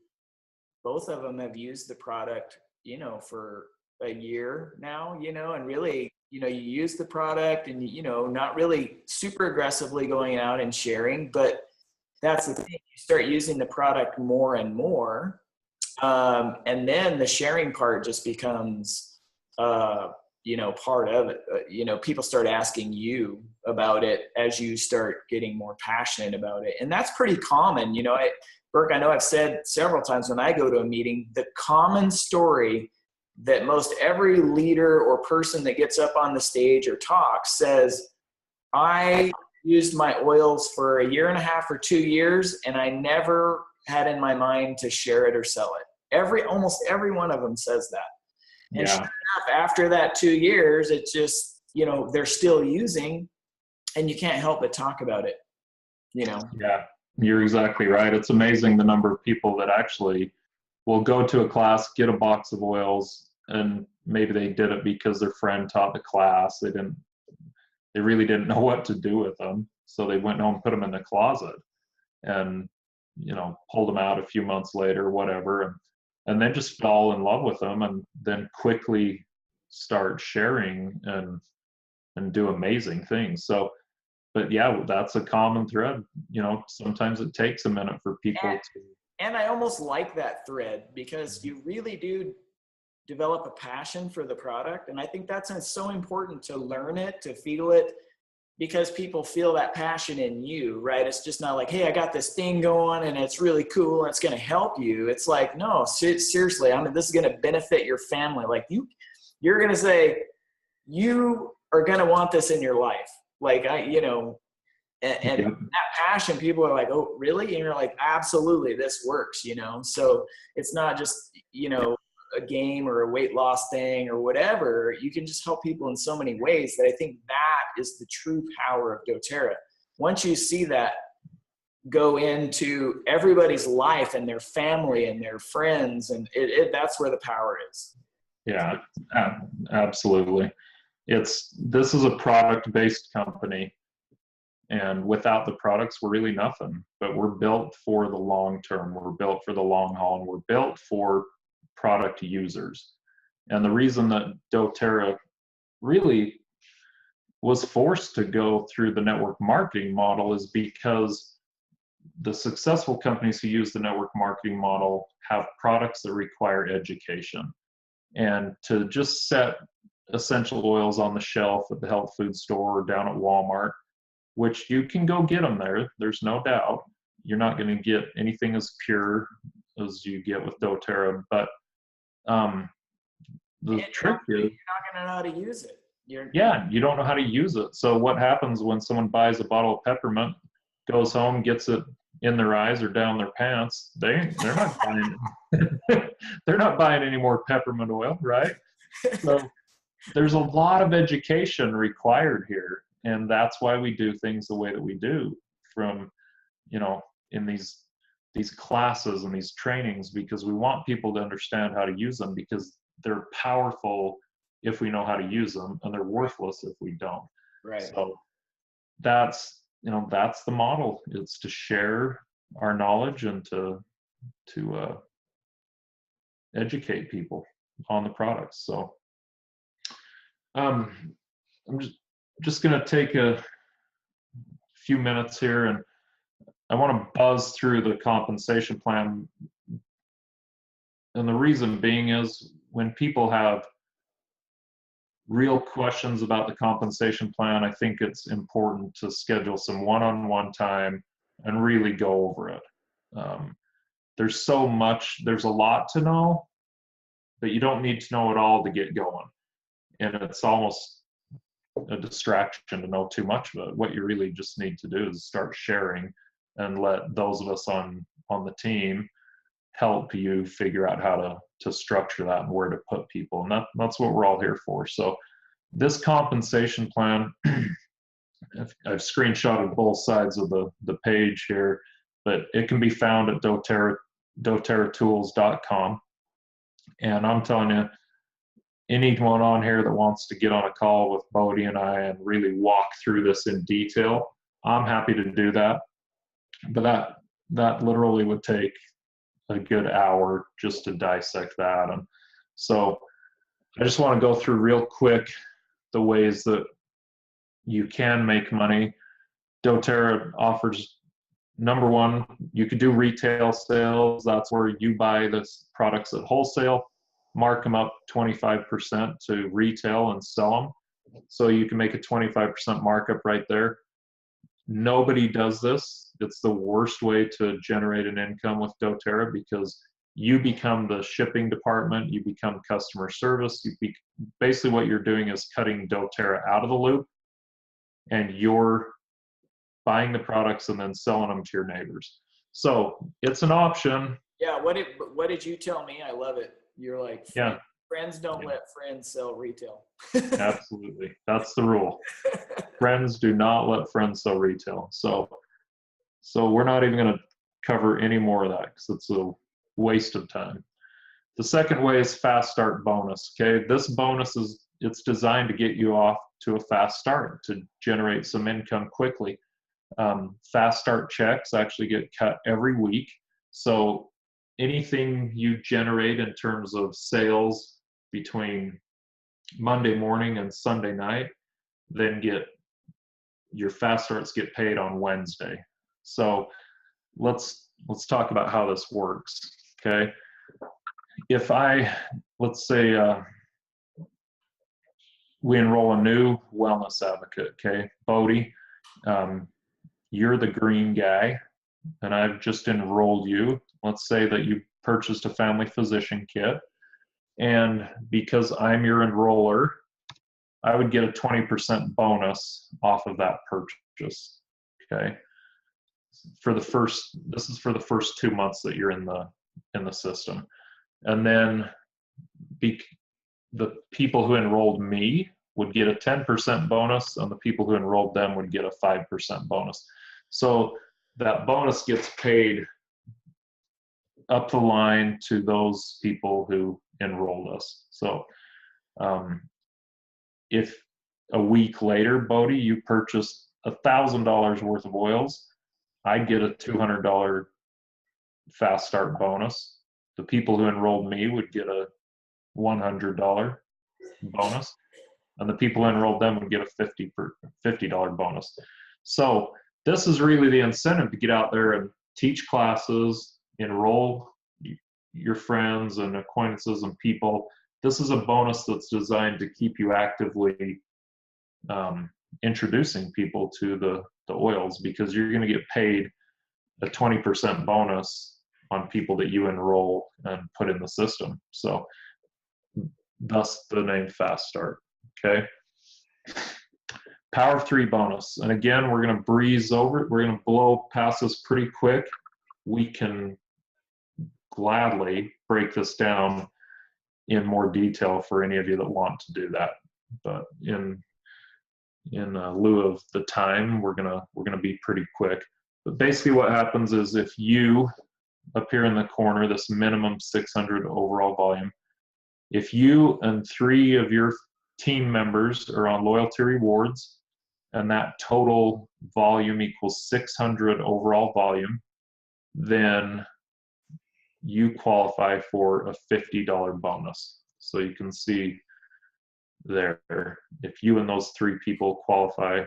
both of them have used the product, you know, for a year now, you know, and really, you know, you use the product and, you know, not really super aggressively going out and sharing, but that's the thing. You start using the product more and more. And then the sharing part just becomes, you know, part of it. You know, people start asking you about it as you start getting more passionate about it. And that's pretty common. You know, Burke, I know I've said several times when I go to a meeting, the common story that most every leader or person that gets up on the stage or talks says, I used my oils for a year and a half or 2 years, and I never had in my mind to share it or sell it. Almost every one of them says that. And yeah. sure enough, after that 2 years, it's just, you know, they're still using, and you can't help but talk about it, you know? Yeah, you're exactly right. It's amazing the number of people that actually will go to a class, get a box of oils, and maybe they did it because their friend taught the class. They really didn't know what to do with them. So they went home, put them in the closet, and, you know, pulled them out a few months later, whatever. And then just fall in love with them, and then quickly start sharing and do amazing things. So, but yeah, that's a common thread. You know, sometimes it takes a minute for people to. And I almost like that thread, because you really do develop a passion for the product. And I think that's so important, to learn it, to feel it, because people feel that passion in you, right? It's just not like, hey, I got this thing going and it's really cool and it's going to help you. It's like, no, seriously, I mean, this is going to benefit your family. Like you're going to say, you are going to want this in your life. Like you know, and that passion, people are like, oh, really? And you're like, absolutely, this works, you know? So it's not just, you know, a game or a weight loss thing or whatever. You can just help people in so many ways, that I think that is the true power of doTERRA. Once you see that go into everybody's life and their family and their friends, and that's where the power is. Yeah, absolutely. This is a product-based company, and without the products, we're really nothing. But we're built for the long term. We're built for the long haul, and we're built for product users. And the reason that doTERRA really was forced to go through the network marketing model is because the successful companies who use the network marketing model have products that require education. And to just set essential oils on the shelf at the health food store or down at Walmart, which you can go get them there, there's no doubt. You're not going to get anything as pure as you get with doTERRA, but the trick is, you're not going to know how to use it. Yeah, you don't know how to use it. So what happens when someone buys a bottle of peppermint, goes home, gets it in their eyes or down their pants? They're not buying they're not buying any more peppermint oil, right? So there's a lot of education required here, and that's why we do things the way that we do, from, you know, in these classes and these trainings, because we want people to understand how to use them, because they're powerful if we know how to use them, and they're worthless if we don't. Right. So that's the model. It's to share our knowledge and to educate people on the products. So I'm just going to take a few minutes here, and I want to buzz through the compensation plan. And the reason being is, when people have real questions about the compensation plan, I think it's important to schedule some one-on-one time and really go over it. There's so much, there's a lot to know, but you don't need to know it all to get going. And it's almost a distraction to know too much of it. What you really just need to do is start sharing, and let those of us on the team help you figure out how to structure that and where to put people. And that's what we're all here for. So this compensation plan, I've screenshotted both sides of the page here. but it can be found at doterratools.com. And I'm telling you, anyone on here that wants to get on a call with Bodie and I and really walk through this in detail, I'm happy to do that. But that literally would take a good hour just to dissect that. And so I just want to go through real quick the ways that you can make money. doTERRA offers, number one, you could do retail sales. That's where you buy the products at wholesale, mark them up 25% to retail and sell them. So you can make a 25% markup right there. Nobody does this. It's the worst way to generate an income with doTERRA, because you become the shipping department, you become customer service. Basically what you're doing is cutting doTERRA out of the loop, and you're buying the products and then selling them to your neighbors. So it's an option. Yeah. What did you tell me? I love it. You're like, Yeah. Friends don't let friends sell retail. Absolutely. That's the rule. Friends do not let friends sell retail. So we're not even going to cover any more of that because it's a waste of time. The second way is fast start bonus. Okay. This bonus it's designed to get you off to a fast start, to generate some income quickly. Fast start checks actually get cut every week. So anything you generate in terms of sales between Monday morning and Sunday night, then your fast starts get paid on Wednesday. So let's talk about how this works. Okay. If let's say we enroll a new wellness advocate. Okay. Bodie, you're the green guy and I've just enrolled you. Let's say that you purchased a family physician kit, and because I'm your enroller, I would get a 20% bonus off of that purchase. Okay. This is for the first 2 months that you're in the system. And then the people who enrolled me would get a 10% bonus, and the people who enrolled them would get a 5% bonus. So that bonus gets paid up the line to those people who enrolled us. So if a week later, Bodie, you purchased $1,000 worth of oils, I'd get a $200 fast start bonus. The people who enrolled me would get a $100 bonus, and the people who enrolled them would get a $50 bonus. So this is really the incentive to get out there and teach classes, enroll your friends and acquaintances and people. This is a bonus that's designed to keep you actively introducing people to the oils, because you're going to get paid a 20% bonus on people that you enroll and put in the system. So thus the name Fast Start. Okay. Power of 3 bonus. And again, we're going to breeze over it. We're going to blow past this pretty quick. We can gladly break this down in more detail for any of you that want to do that. But in lieu of the time, we're gonna be pretty quick. But basically what happens is, if you appear in the corner, this minimum 600 overall volume, if you and 3 of your team members are on loyalty rewards and that total volume equals 600 overall volume, then you qualify for a $50 bonus. So you can see there, if you and those 3 people qualify,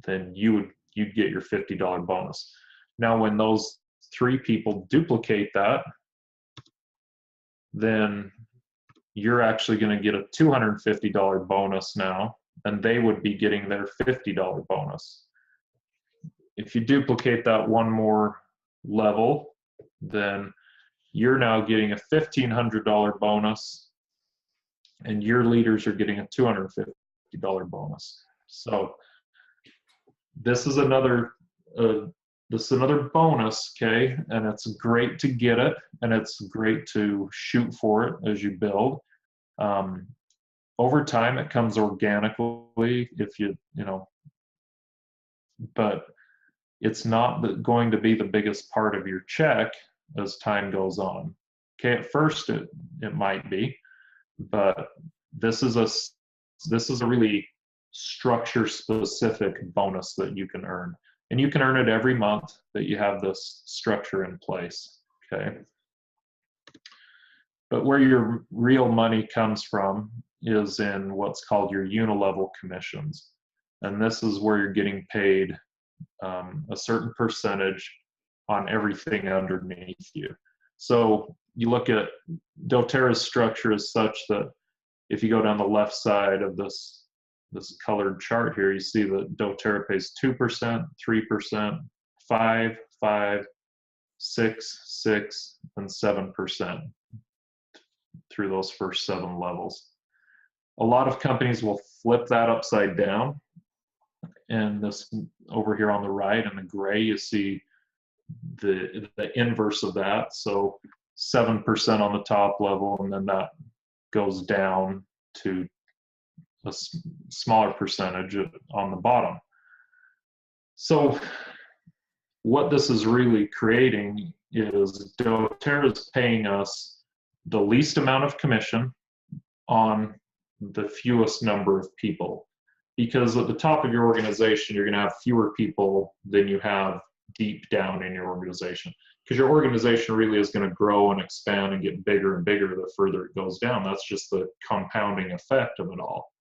then you'd get your $50 bonus. Now, when those 3 people duplicate that, then you're actually going to get a $250 bonus now, and they would be getting their $50 bonus. If you duplicate that one more level, then you're now getting a $1,500 bonus, and your leaders are getting a $250 bonus. So this is another bonus, okay? And it's great to get it, and it's great to shoot for it as you build. Over time, it comes organically if you know, but it's not going to be the biggest part of your check as time goes on. Okay, at first it might be, but this is a really structure specific bonus that you can earn. And you can earn it every month that you have this structure in place, okay? But where your real money comes from is in what's called your unilevel commissions. And this is where you're getting paid a certain percentage on everything underneath you. So you look at doTERRA's structure is such that if you go down the left side of this colored chart here, you see that doTERRA pays 2%, 3%, 5, 5, 6, 6, and 7% through those first 7 levels. A lot of companies will flip that upside down. And this over here on the right in the gray, you see the inverse of that. So 7% on the top level, and then that goes down to a smaller percentage on the bottom. So what this is really creating is doTERRA is paying us the least amount of commission on the fewest number of people. Because at the top of your organization, you're going to have fewer people than you have deep down in your organization. Because your organization really is going to grow and expand and get bigger and bigger the further it goes down. That's just the compounding effect of it all.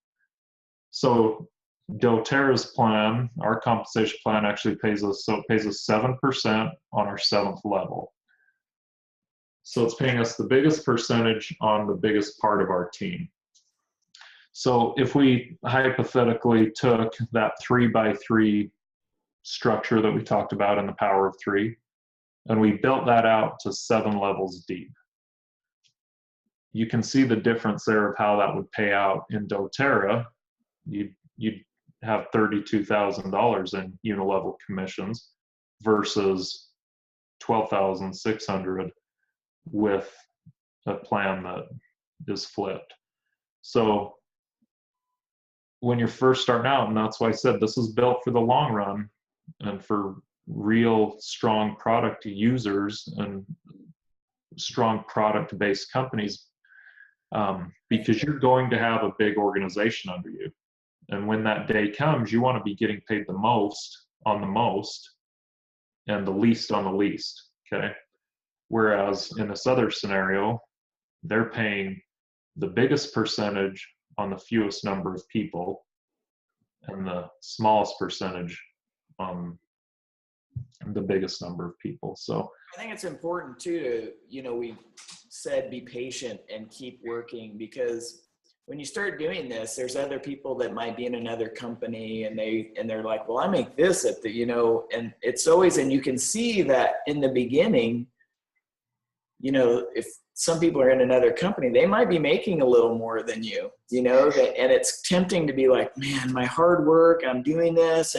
So doTERRA's plan, our compensation plan actually pays us 7% on our 7th level. So it's paying us the biggest percentage on the biggest part of our team. So if we hypothetically took that 3x3 structure that we talked about in the Power of 3, and we built that out to 7 levels deep, you can see the difference there of how that would pay out in doTERRA. You'd have $32,000 in unilevel commissions versus $12,600 with a plan that is flipped. So when you're first starting out, and that's why I said this is built for the long run and for real strong product users and strong product-based companies, because you're going to have a big organization under you. And when that day comes, you want to be getting paid the most on the most and the least on the least, okay? Whereas in this other scenario, they're paying the biggest percentage on the fewest number of people and the smallest percentage on the biggest number of people. So I think it's important too to, we said be patient and keep working, because when you start doing this, there's other people that might be in another company and they're like, well, I make this at the, and it's always, and you can see that in the beginning, if some people are in another company, they might be making a little more than you, and it's tempting to be like, man, my hard work, I'm doing this.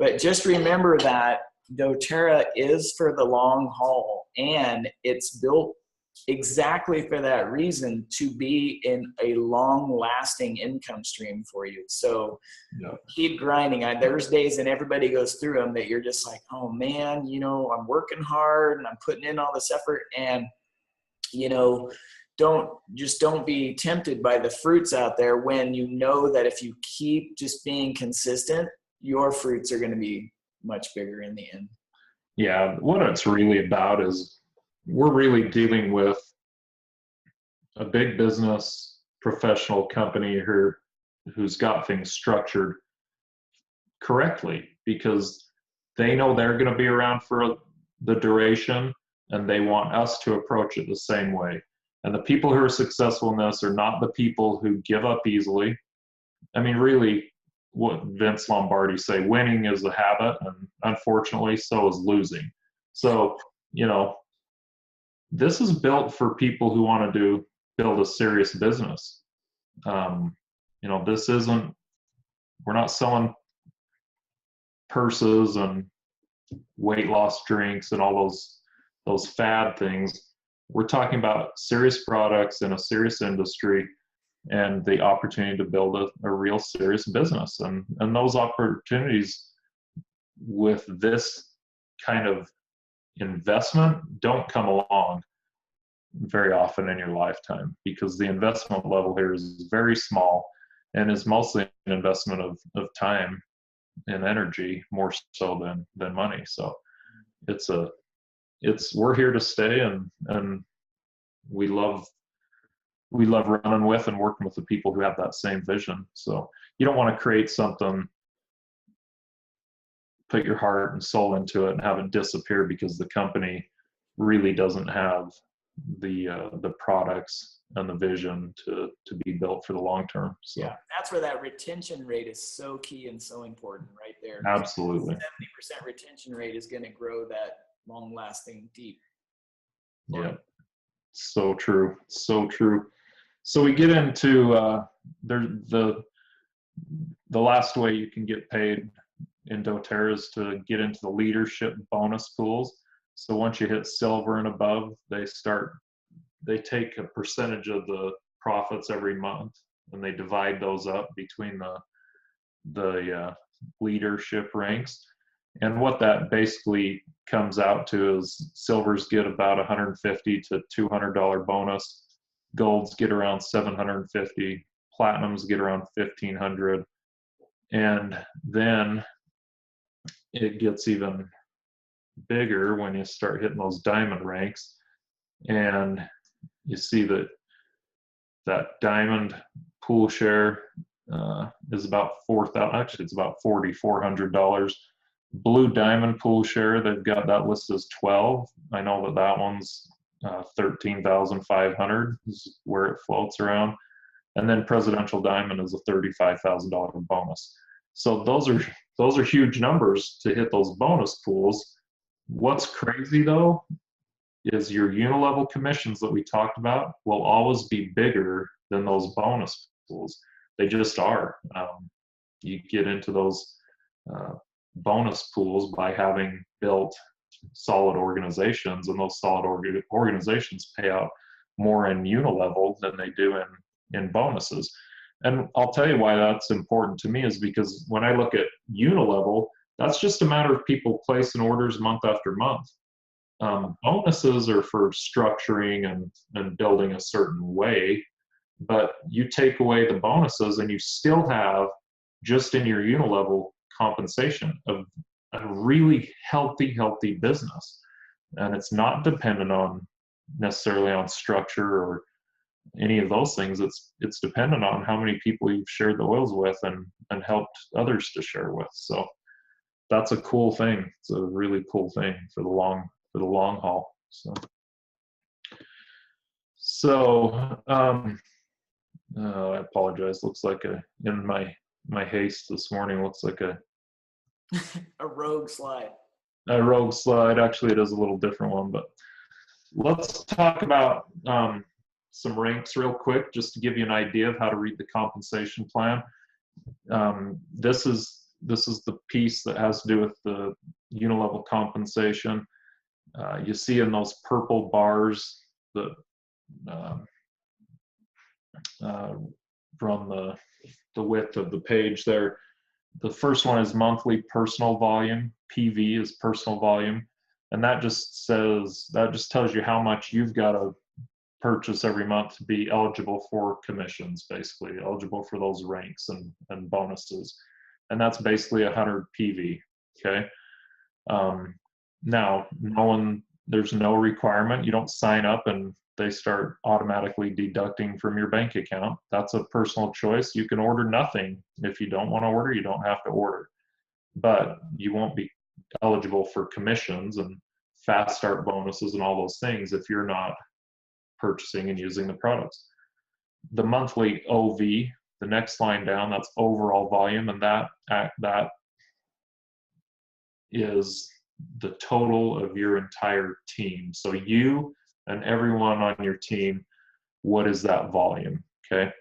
But just remember that doTERRA is for the long haul, and it's built exactly for that reason, to be in a long lasting income stream for you. So keep grinding. There's days, and everybody goes through them, that you're just like, oh man, I'm working hard and I'm putting in all this effort, and don't be tempted by the fruits out there, when you know that if you keep just being consistent, your fruits are going to be much bigger in the end. Yeah, what it's really about is we're really dealing with a big business professional company who's got things structured correctly, because they know they're going to be around for the duration, and they want us to approach it the same way. And the people who are successful in this are not the people who give up easily. I mean, really, what Vince Lombardi say, winning is a habit, and unfortunately, so is losing. So, this is built for people who want to build a serious business. This isn't, we're not selling purses and weight loss drinks and all those fad things. We're talking about serious products in a serious industry, and the opportunity to build a real serious business. And those opportunities, with this kind of investment don't come along very often in your lifetime, because the investment level here is very small and is mostly an investment of time and energy, more so than money. So we're here to stay, and we love running with and working with the people who have that same vision. So you don't want to create something, put your heart and soul into it, and have it disappear because the company really doesn't have the products and the vision to be built for the long term. So yeah, that's where that retention rate is so key and so important right there. Absolutely. 70% retention rate is going to grow that long lasting deep. Yeah, so true, so true. So we get into the last way you can get paid in doTERRA is to get into the leadership bonus pools. So once you hit silver and above, they take a percentage of the profits every month, and they divide those up between the leadership ranks. And what that basically comes out to is silvers get about $150 to $200 bonus, golds get around $750, platinums get around $1,500, and then it gets even bigger when you start hitting those diamond ranks, and you see that diamond pool share is about $4,000. Actually, it's about $4,400. Blue diamond pool share, they've got that listed as 12. I know that one's 13,500 is where it floats around, and then presidential diamond is a $35,000 bonus. So those are huge numbers to hit those bonus pools. What's crazy though is your unilevel commissions that we talked about will always be bigger than those bonus pools. They just are. You get into those bonus pools by having built solid organizations, and those solid organizations pay out more in unilevel than they do in bonuses. And I'll tell you why that's important to me is because when I look at unilevel, that's just a matter of people placing orders month after month. Bonuses are for structuring and building a certain way, but you take away the bonuses and you still have, just in your unilevel compensation, of a really healthy business. And it's not dependent on necessarily on structure or any of those things. It's dependent on how many people you've shared the oils with and helped others to share with. So that's a cool thing. It's a really cool thing for the long haul. So I apologize. Looks like in my haste this morning, looks like a rogue slide. A rogue slide. Actually, it is a little different one, but let's talk about some ranks real quick, just to give you an idea of how to read the compensation plan. This is the piece that has to do with the unilevel compensation. You see in those purple bars that run the width of the page there. The first one is monthly personal volume. PV is personal volume, and that just tells you how much you've got to purchase every month to be eligible for commissions, basically eligible for those ranks and bonuses. And that's basically 100 PV. Okay. Now, there's no requirement. You don't sign up and they start automatically deducting from your bank account. That's a personal choice. You can order nothing. If you don't want to order, you don't have to order. But you won't be eligible for commissions and fast start bonuses and all those things if you're not purchasing and using the products. The monthly OV, the next line down, that's overall volume, and that is the total of your entire team. So you and everyone on your team, what is that volume? Okay.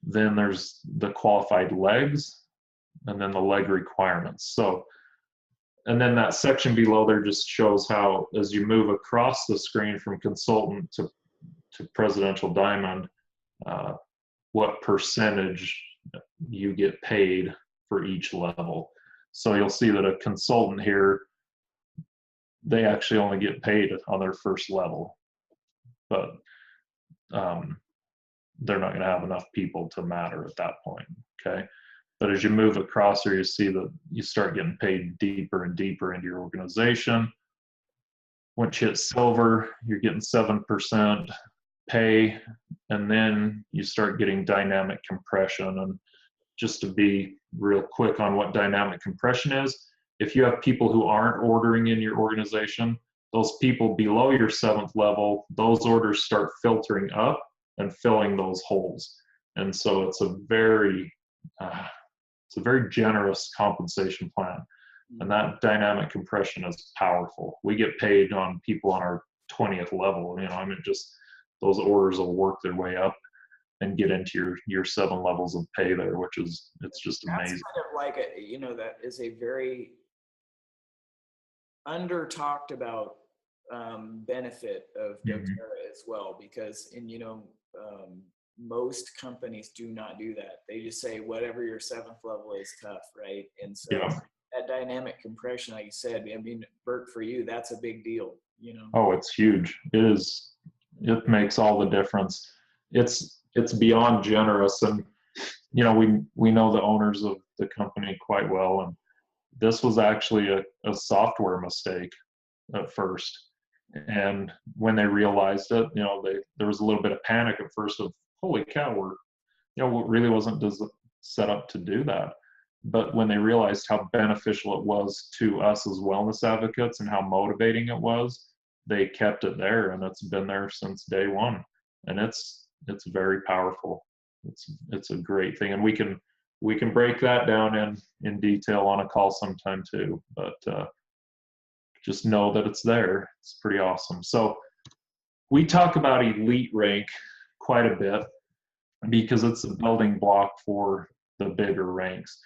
Then there's the qualified legs, and then the leg requirements. So, and then that section below there just shows how, as you move across the screen from consultant to presidential diamond, what percentage you get paid for each level. So you'll see that a consultant here, they actually only get paid on their first level, but they're not going to have enough people to matter at that point. Okay. But as you move across here, you see that you start getting paid deeper and deeper into your organization. Once you hit silver, you're getting 7% pay, and then you start getting dynamic compression. And just to be real quick on what dynamic compression is, if you have people who aren't ordering in your organization, those people below your 7th level, those orders start filtering up and filling those holes. And so it's a very generous compensation plan. And that dynamic compression is powerful. We get paid on people on our 20th level. Just those orders will work their way up and get into your 7 levels of pay there, it's just amazing. That's kind of like that is a very under talked about benefit of doTERRA as well, because most companies do not do that. They just say whatever your 7th level is, tough, right? And so that dynamic compression, like you said, Bert, for you, that's a big deal. Oh, it's huge. It makes all the difference. It's beyond generous, and we know the owners of the company quite well, and this was actually a software mistake at first. And when they realized it, there was a little bit of panic at first of, holy cow, it really wasn't set up to do that. But when they realized how beneficial it was to us as wellness advocates and how motivating it was, they kept it there, and it's been there since day one. And it's very powerful. It's a great thing, and we can break that down in detail on a call sometime too. But just know that it's there. It's pretty awesome. So we talk about elite rank quite a bit because it's a building block for the bigger ranks.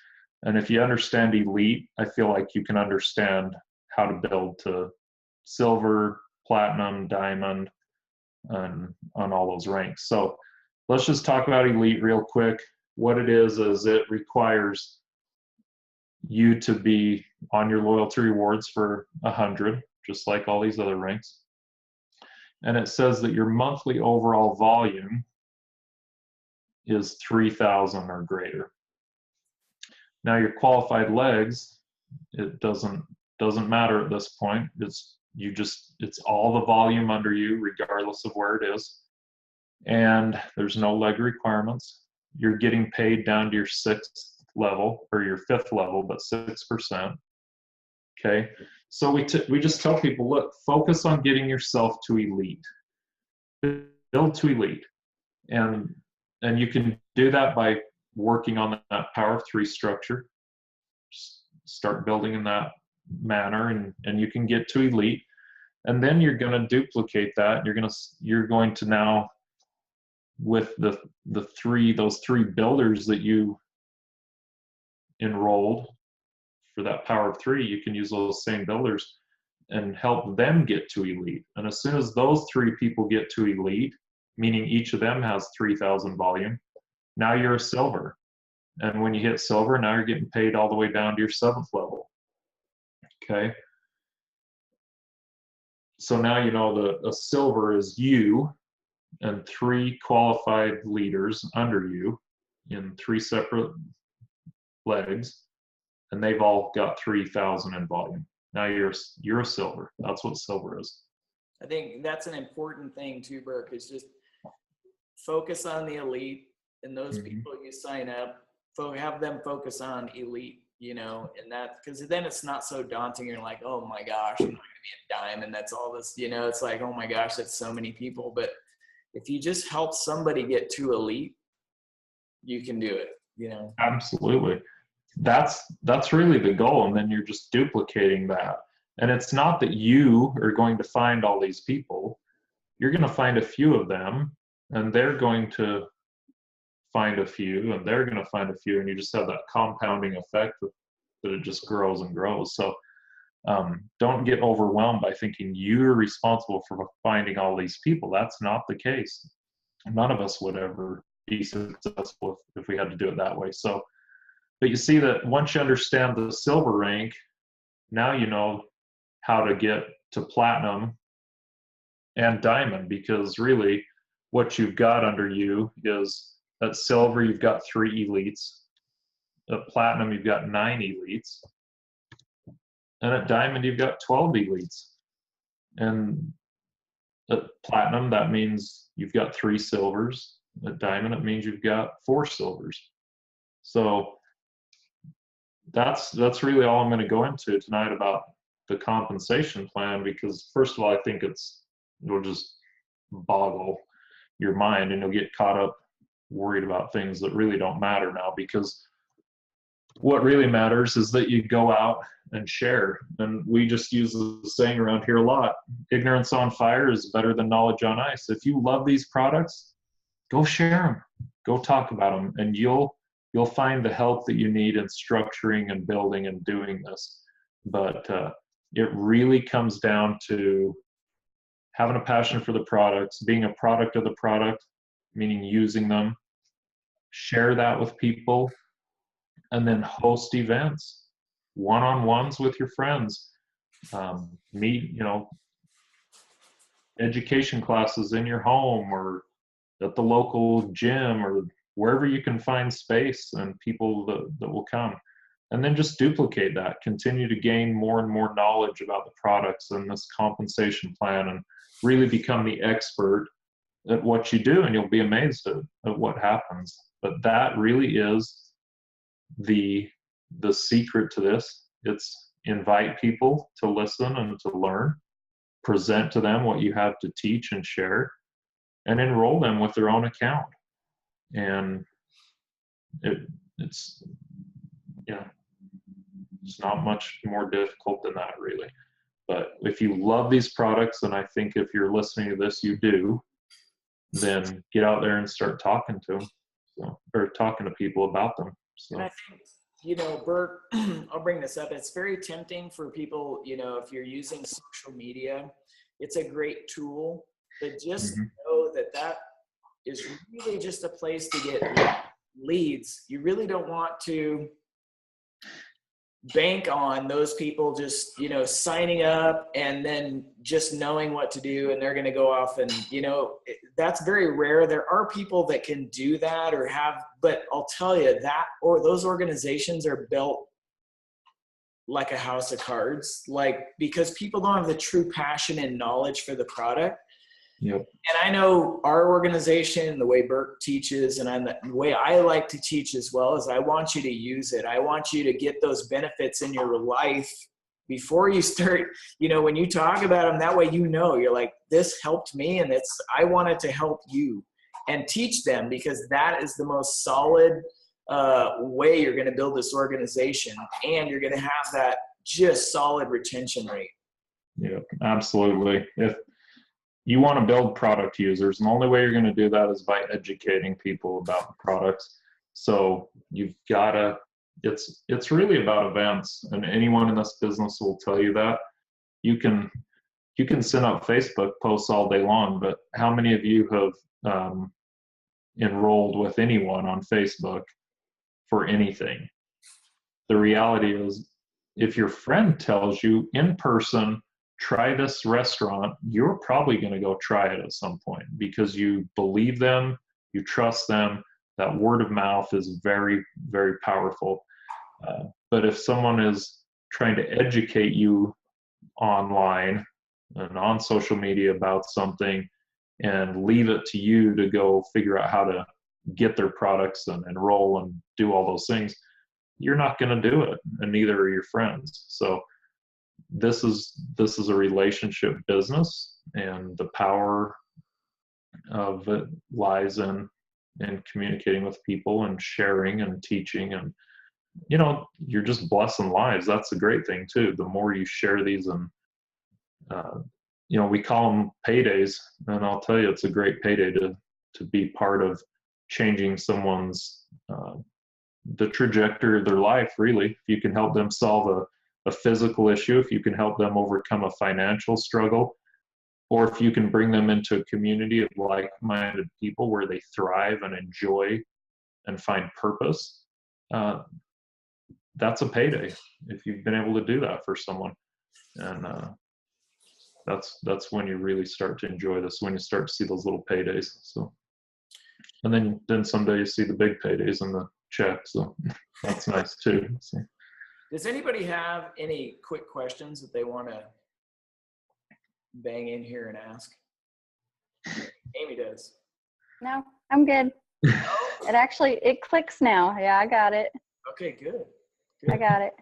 And if you understand elite, I feel like you can understand how to build to silver, platinum, diamond, and on all those ranks. So let's just talk about elite real quick. What it is it requires you to be on your loyalty rewards for 100, just like all these other ranks. And it says that your monthly overall volume is 3,000 or greater. Now your qualified legs, it doesn't matter at this point. It's all the volume under you, regardless of where it is. And there's no leg requirements. You're getting paid down to your 6th level or your 5th level, but 6%. Okay. So we just tell people, look, focus on getting yourself to elite. Build to elite. And you can do that by working on that Power of 3 structure. Just start building in that manner, and you can get to elite. And then you're going to duplicate that. You're going to now, with those three builders that you enrolled for that Power of 3, you can use those same builders and help them get to elite. And as soon as those 3 people get to elite, meaning each of them has 3,000 volume, now you're a silver. And when you hit silver, now you're getting paid all the way down to your 7th level. Okay. So now you know a silver is you and 3 qualified leaders under you in 3 separate legs, and they've all got 3,000 in volume. Now you're a silver. That's what silver is. I think that's an important thing too, Burke, is just focus on the elite, and those people you sign up, have them focus on elite, and that, because then it's not so daunting. You're like, oh my gosh, I'm not going to be a diamond. That's all this, it's like, oh my gosh, that's so many people. But if you just help somebody get to elite, you can do it, Absolutely. That's really the goal. And then you're just duplicating that. And it's not that you are going to find all these people. You're going to find a few of them, and they're going to find a few, and they're going to find a few, and you just have that compounding effect that it just grows and grows. So don't get overwhelmed by thinking you're responsible for finding all these people. That's not the case. None of us would ever be successful if we had to do it that way. So But you see that once you understand the silver rank, now you know how to get to platinum and diamond, because really what you've got under you is at silver, you've got 3 elites. At platinum, you've got 9 elites. And at diamond, you've got 12 elites. And at platinum, that means you've got 3 silvers. At diamond, it means you've got 4 silvers. So that's really all I'm going to go into tonight about the compensation plan, because first of all, I think it'll just boggle your mind, and you'll get caught up worried about things that really don't matter now, because what really matters is that you go out and share. And we just use the saying around here a lot: ignorance on fire is better than knowledge on ice. If you love these products, go share them, go talk about them, and you'll find the help that you need in structuring and building and doing this. But it really comes down to having a passion for the products, being a product of the product, meaning using them, share that with people, and then host events, one-on-ones with your friends, meet, education classes in your home or at the local gym or wherever you can find space and people that will come. And then just duplicate that, continue to gain more and more knowledge about the products and this compensation plan, and really become the expert at what you do, and you'll be amazed at what happens. But that really is the secret to this. It's invite people to listen and to learn, present to them what you have to teach and share, and enroll them with their own account. And it's not much more difficult than that, really. But if you love these products, and I think if you're listening to this, you do, then get out there and start talking to them, or talking to people about them. So. And I think, Bert, I'll bring this up. It's very tempting for people, if you're using social media, it's a great tool, but just know that is really just a place to get leads. You really don't want to bank on those people just, signing up and then just knowing what to do, and they're going to go off and, that's very rare. There are people that can do that but I'll tell you those organizations are built like a house of cards, because people don't have the true passion and knowledge for the product. Yep. And I know our organization, the way Bert teaches, and the way I like to teach as well, is I want you to use it. I want you to get those benefits in your life before you start, when you talk about them, that way you're like, this helped me, and I wanted to help you, and teach them, because that is the most solid way you're going to build this organization, and you're going to have that just solid retention rate. Yeah, absolutely. If you want to build product users, and the only way you're going to do that is by educating people about the products. So you've got to, it's really about events, and anyone in this business will tell you that. You can send out Facebook posts all day long, but how many of you have enrolled with anyone on Facebook for anything? The reality is, if your friend tells you in person, try this restaurant, you're probably going to go try it at some point, because you believe them, you trust them. That word of mouth is very, very powerful. But if someone is trying to educate you online and on social media about something, and leave it to you to go figure out how to get their products and enroll and do all those things, you're not going to do it, and neither are your friends. So this is a relationship business, and the power of it lies in communicating with people and sharing and teaching, and you're just blessing lives. That's a great thing too. The more you share these, and we call them paydays, and I'll tell you, it's a great payday to be part of changing someone's the trajectory of their life. Really, if you can help them solve a physical issue, if you can help them overcome a financial struggle, or if you can bring them into a community of like-minded people where they thrive and enjoy and find purpose, that's a payday if you've been able to do that for someone. And that's when you really start to enjoy this, when you start to see those little paydays. So, and then someday you see the big paydays in the check. So that's nice too. So. Does anybody have any quick questions that they want to bang in here and ask? Amy does. No, I'm good. It clicks now. Yeah, I got it. Okay, good. I got it.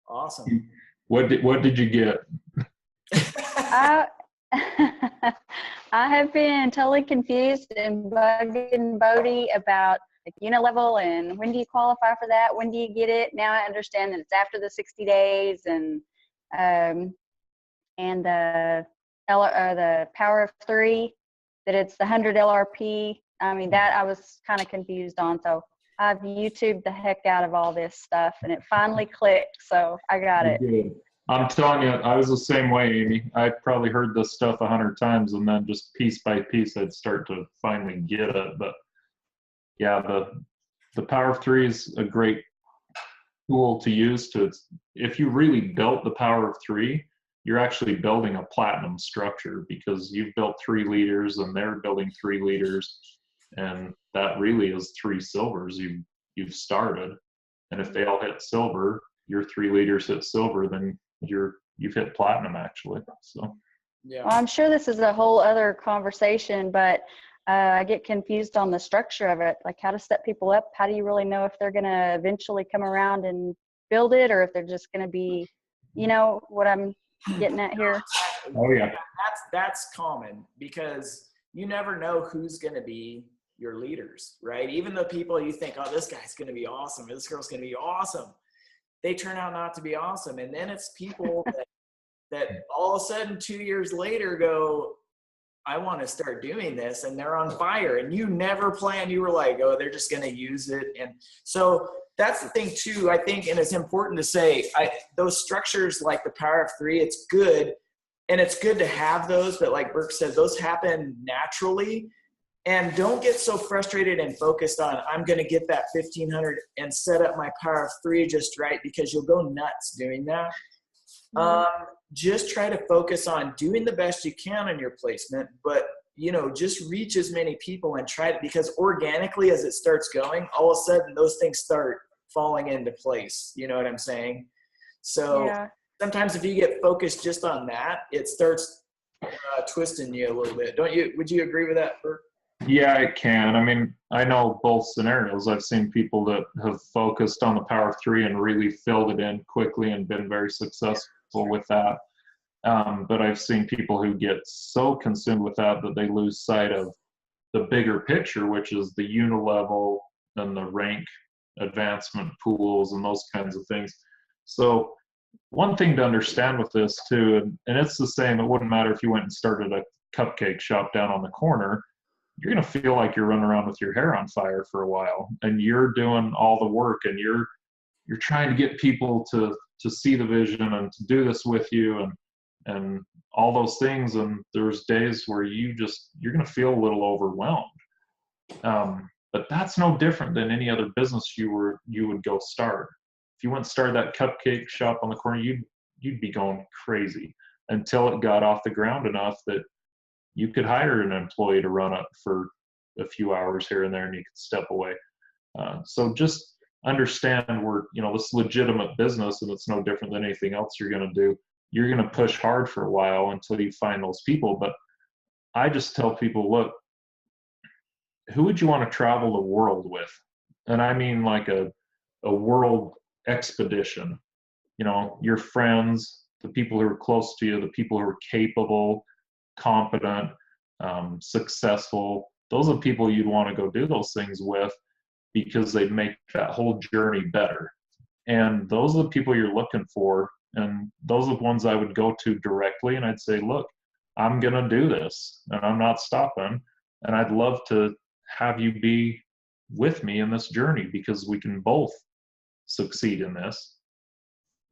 Awesome. What did you get? I have been totally confused and bugging Bodie about like unilevel and when do you qualify for that? When do you get it? Now I understand that it's after the 60 days and the Power of 3, that it's the 100 LRP. I mean, that I was kind of confused on. So I've YouTubed the heck out of all this stuff and it finally clicked. So I got it. Good. I'm telling you, I was the same way, Amy. I probably heard this stuff 100 times and then just piece by piece, I'd start to finally get it. But yeah, the Power of 3 is a great tool to use if you really built the Power of 3, you're actually building a platinum structure because you've built 3 leaders and they're building 3 leaders. And that really is 3 silvers you've started. And if they all hit silver, your 3 leaders hit silver, then you've hit platinum actually. So yeah. Well, I'm sure this is a whole other conversation, but I get confused on the structure of it, like how to set people up. How do you really know if they're going to eventually come around and build it, or if they're just going to be, you know what I'm getting at here? Oh yeah. That's common because you never know who's going to be your leaders, right? Even the people you think, oh, this guy's going to be awesome, this girl's going to be awesome, they turn out not to be awesome. And then it's people that all of a sudden 2 years later go, I want to start doing this, and they're on fire. And you never planned. You were like, oh, they're just going to use it. And so that's the thing too, I think, and it's important to say, those structures like the Power of 3, it's good. And it's good to have those, but like Burke said, those happen naturally. And don't get so frustrated and focused on, I'm going to get that 1500 and set up my Power of 3 just right, because you'll go nuts doing that. Just try to focus on doing the best you can on your placement, but just reach as many people and try it, because organically as it starts going, all of a sudden those things start falling into place. You know what I'm saying? So yeah. Sometimes if you get focused just on that, it starts twisting you a little bit. Would you agree with that, Bert? Yeah, it can. I mean, I know both scenarios. I've seen people that have focused on the Power of 3 and really filled it in quickly and been very successful with that. But I've seen people who get so consumed with that they lose sight of the bigger picture, which is the unilevel and the rank advancement pools and those kinds of things. So one thing to understand with this too, and it's the same, it wouldn't matter if you went and started a cupcake shop down on the corner, you're going to feel like you're running around with your hair on fire for a while, and you're doing all the work, and you're trying to get people to see the vision and to do this with you and all those things. And there's days where you're going to feel a little overwhelmed. But that's no different than any other business you would go start. If you went and started that cupcake shop on the corner, you'd be going crazy until it got off the ground enough that you could hire an employee to run it for a few hours here and there, and you could step away. So just understand this legitimate business, and it's no different than anything else you're going to do. You're going to push hard for a while until you find those people. But I just tell people, look, who would you want to travel the world with? And I mean like a world expedition. Your friends, the people who are close to you, the people who are capable, competent, successful. Those are the people you'd want to go do those things with, because they make that whole journey better. And those are the people you're looking for. And those are the ones I would go to directly. And I'd say, look, I'm going to do this and I'm not stopping. And I'd love to have you be with me in this journey, because we can both succeed in this.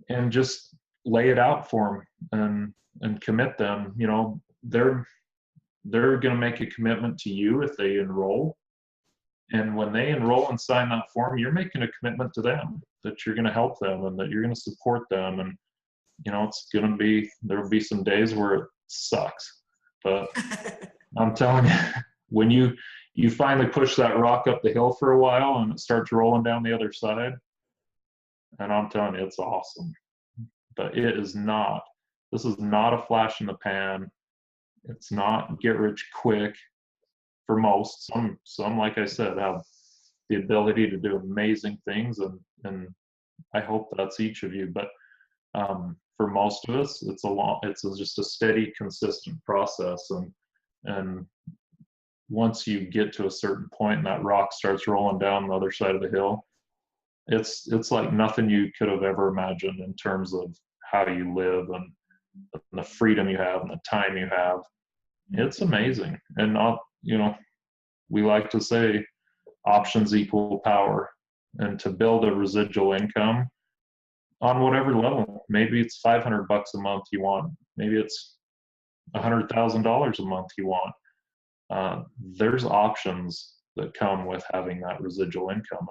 And just lay it out for them and commit them. They're going to make a commitment to you if they enroll. And when they enroll and sign that form, you're making a commitment to them. that you're going to help them and that you're going to support them. And, you know, there'll be some days where it sucks, but I'm telling you, when you finally push that rock up the hill for a while and it starts rolling down the other side, and I'm telling you, it's awesome. But this is not a flash in the pan. It's not get rich quick for most. Some, like I said, have the ability to do amazing things, and I hope that's each of you. But for most of us, it's just a steady, consistent process. And once you get to a certain point and that rock starts rolling down the other side of the hill, it's like nothing you could have ever imagined in terms of how you live and the freedom you have and the time you have. It's amazing. And you know, we like to say options equal power, and to build a residual income on whatever level, maybe it's $500 a month you want, maybe it's $100,000 a month you want. There's options that come with having that residual income,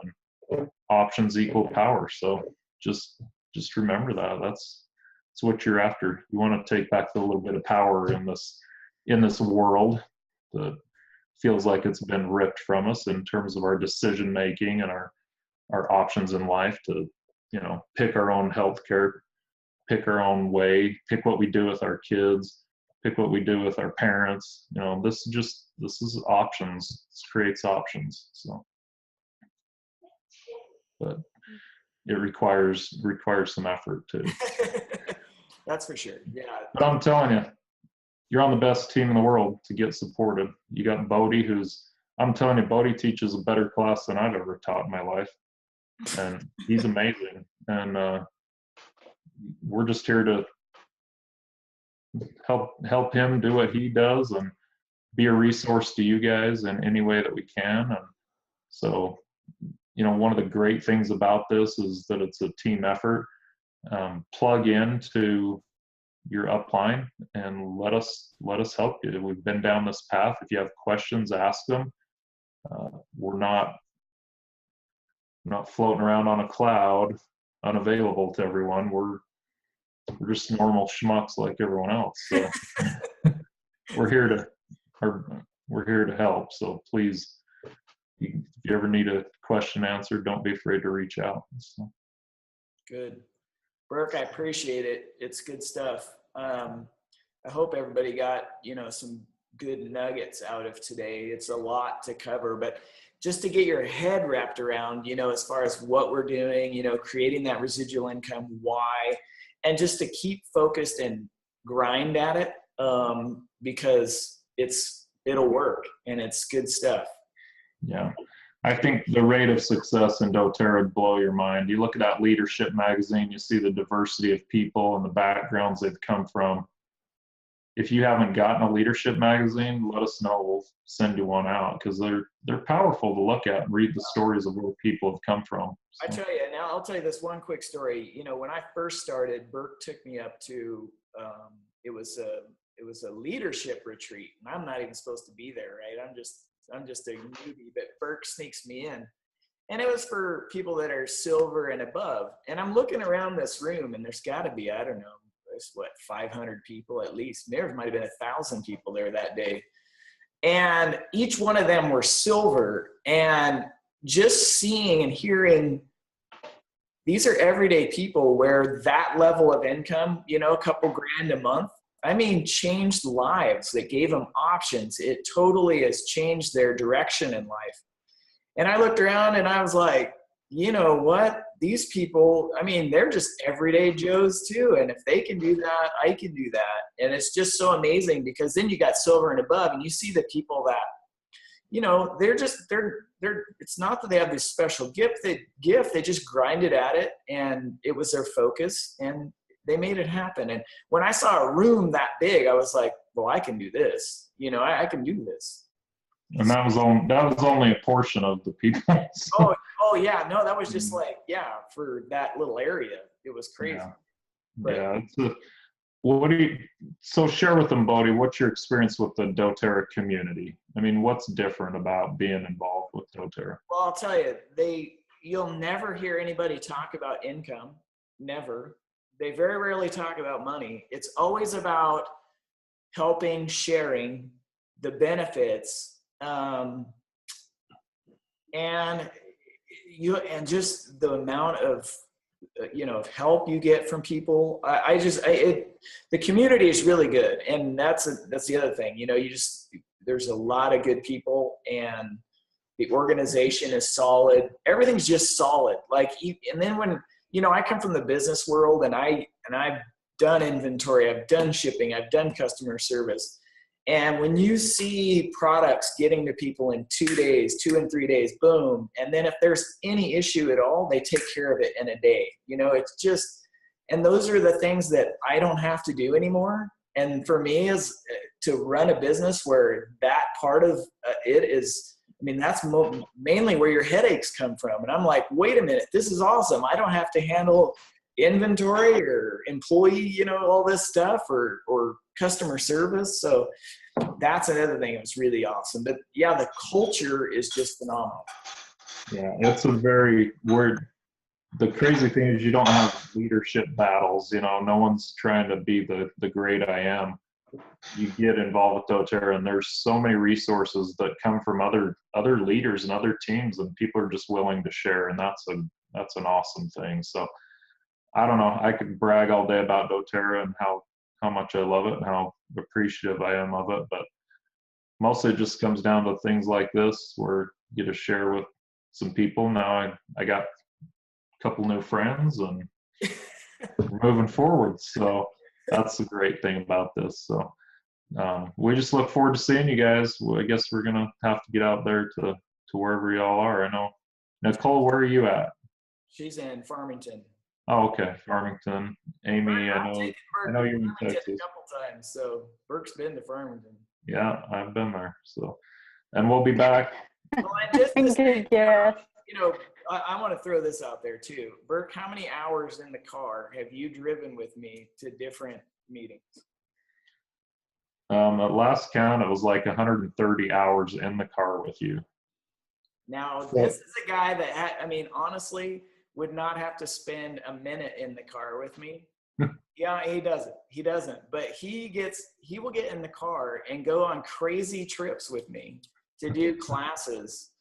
and options equal power. So just remember that that's what you're after. You want to take back a little bit of power in this world that feels like it's been ripped from us in terms of our decision making and our options in life to, you know, pick our own healthcare, pick our own way, pick what we do with our kids, pick what we do with our parents. You know, this is options. This creates options. So, but it requires some effort too. That's for sure. Yeah. But I'm telling you, you're on the best team in the world to get supported. You got Bodie, I'm telling you, Bodie teaches a better class than I've ever taught in my life. And he's amazing. And we're just here to help him do what he does and be a resource to you guys in any way that we can. And so, you know, one of the great things about this is that it's a team effort. Plug into your upline and let us help you. We've been down this path. If you have questions, ask them. We're not floating around on a cloud unavailable to everyone. We're just normal schmucks like everyone else. So we're here to help. So please, if you ever need a question answered, don't be afraid to reach out. So. Good. Burke, I appreciate it. It's good stuff. I hope everybody got, you know, some good nuggets out of today. It's a lot to cover, but just to get your head wrapped around, you know, as far as what we're doing, you know, creating that residual income, why, and just to keep focused and grind at it, because it'll work and it's good stuff. Yeah. I think the rate of success in doTERRA would blow your mind. You look at that leadership magazine, you see the diversity of people and the backgrounds they've come from. If you haven't gotten a leadership magazine, let us know. We'll send you one out, because they're powerful to look at and read the stories of where people have come from. So. I tell you, now I'll tell you this one quick story. You know, when I first started, Burke took me up to, it was a leadership retreat, and I'm not even supposed to be there, right? I'm just a newbie, but Burke sneaks me in. And it was for people that are silver and above. And I'm looking around this room, and there's got to be, I don't know, 500 people at least. There might have been 1,000 people there that day. And each one of them were silver. And just seeing and hearing, these are everyday people where that level of income, you know, a couple grand a month, I mean, changed lives. That gave them options. It totally has changed their direction in life. And I looked around and I was like, you know what? These people, I mean, they're just everyday Joes too. And if they can do that, I can do that. And it's just so amazing, because then you got silver and above, and you see the people that, you know, they're it's not that they have this special gift, they just grinded at it, and it was their focus, and they made it happen. And when I saw a room that big, I was like, well, I can do this. You know, I can do this. And that was only a portion of the people. So. Oh yeah, no, that was just like, yeah, for that little area, it was crazy. Yeah. So share with them, Bodie, what's your experience with the doTERRA community? I mean, what's different about being involved with doTERRA? Well, I'll tell you, you'll never hear anybody talk about income. Never. They very rarely talk about money. It's always about helping, sharing the benefits, and just the amount of of help you get from people. The community is really good, and that's the other thing. There's a lot of good people, and the organization is solid. Everything's just solid. And then when I come from the business world, and I've done inventory, I've done shipping, I've done customer service. And when you see products getting to people in 2 days, 2 and 3 days, boom. And then if there's any issue at all, they take care of it in a day. It's just, and those are the things that I don't have to do anymore. And for me is to run a business where that part of it is, that's mainly where your headaches come from. And I'm like, wait a minute, this is awesome. I don't have to handle inventory or employee, all this stuff or customer service. So that's another thing that's really awesome. But yeah, the culture is just phenomenal. Yeah, it's a very weird. The crazy thing is you don't have leadership battles. No one's trying to be the great I am. You get involved with doTERRA, and there's so many resources that come from other leaders and other teams, and people are just willing to share, and that's an awesome thing. So I don't know. I could brag all day about doTERRA and how much I love it and how appreciative I am of it, but mostly it just comes down to things like this where you get to share with some people. Now I got a couple new friends, and we're moving forward. So that's the great thing about this. So we just look forward to seeing you guys. I guess we're gonna have to get out there to wherever y'all are. I know, Nicole, where are you at? She's in Farmington. Oh, okay, Farmington. Amy, I know you're in Texas. A couple times, so Burke's been to Farmington. Yeah, I've been there. So, and we'll be back. Well, and Yes. I want to throw this out there too. Burke, how many hours in the car have you driven with me to different meetings? At last count, it was like 130 hours in the car with you. Now, this is a guy that honestly, would not have to spend a minute in the car with me. Yeah, he doesn't. But he will get in the car and go on crazy trips with me to do classes.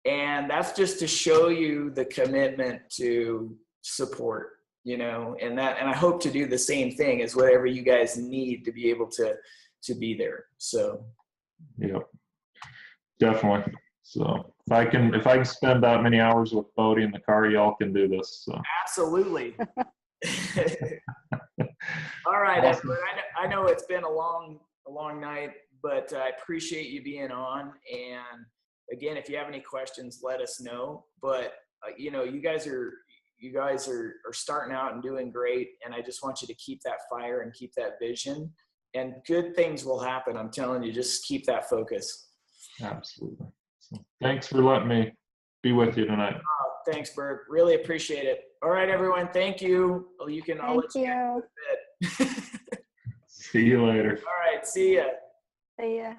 And that's just to show you the commitment to support, and I hope to do the same thing as whatever you guys need to be able to be there. So. Yep, definitely. So if I can spend that many hours with Bodie in the car, y'all can do this. So. Absolutely. All right, Awesome. Edward. I know it's been a long night, but I appreciate you being on. And again, if you have any questions, let us know. But you guys are starting out and doing great. And I just want you to keep that fire and keep that vision. And good things will happen. I'm telling you, just keep that focus. Absolutely. So thanks for letting me be with you tonight. Thanks, Burke. Really appreciate it. All right, everyone. Thank you. Well, you can. I'll let you get to bed. See you later. All right. See ya. See ya.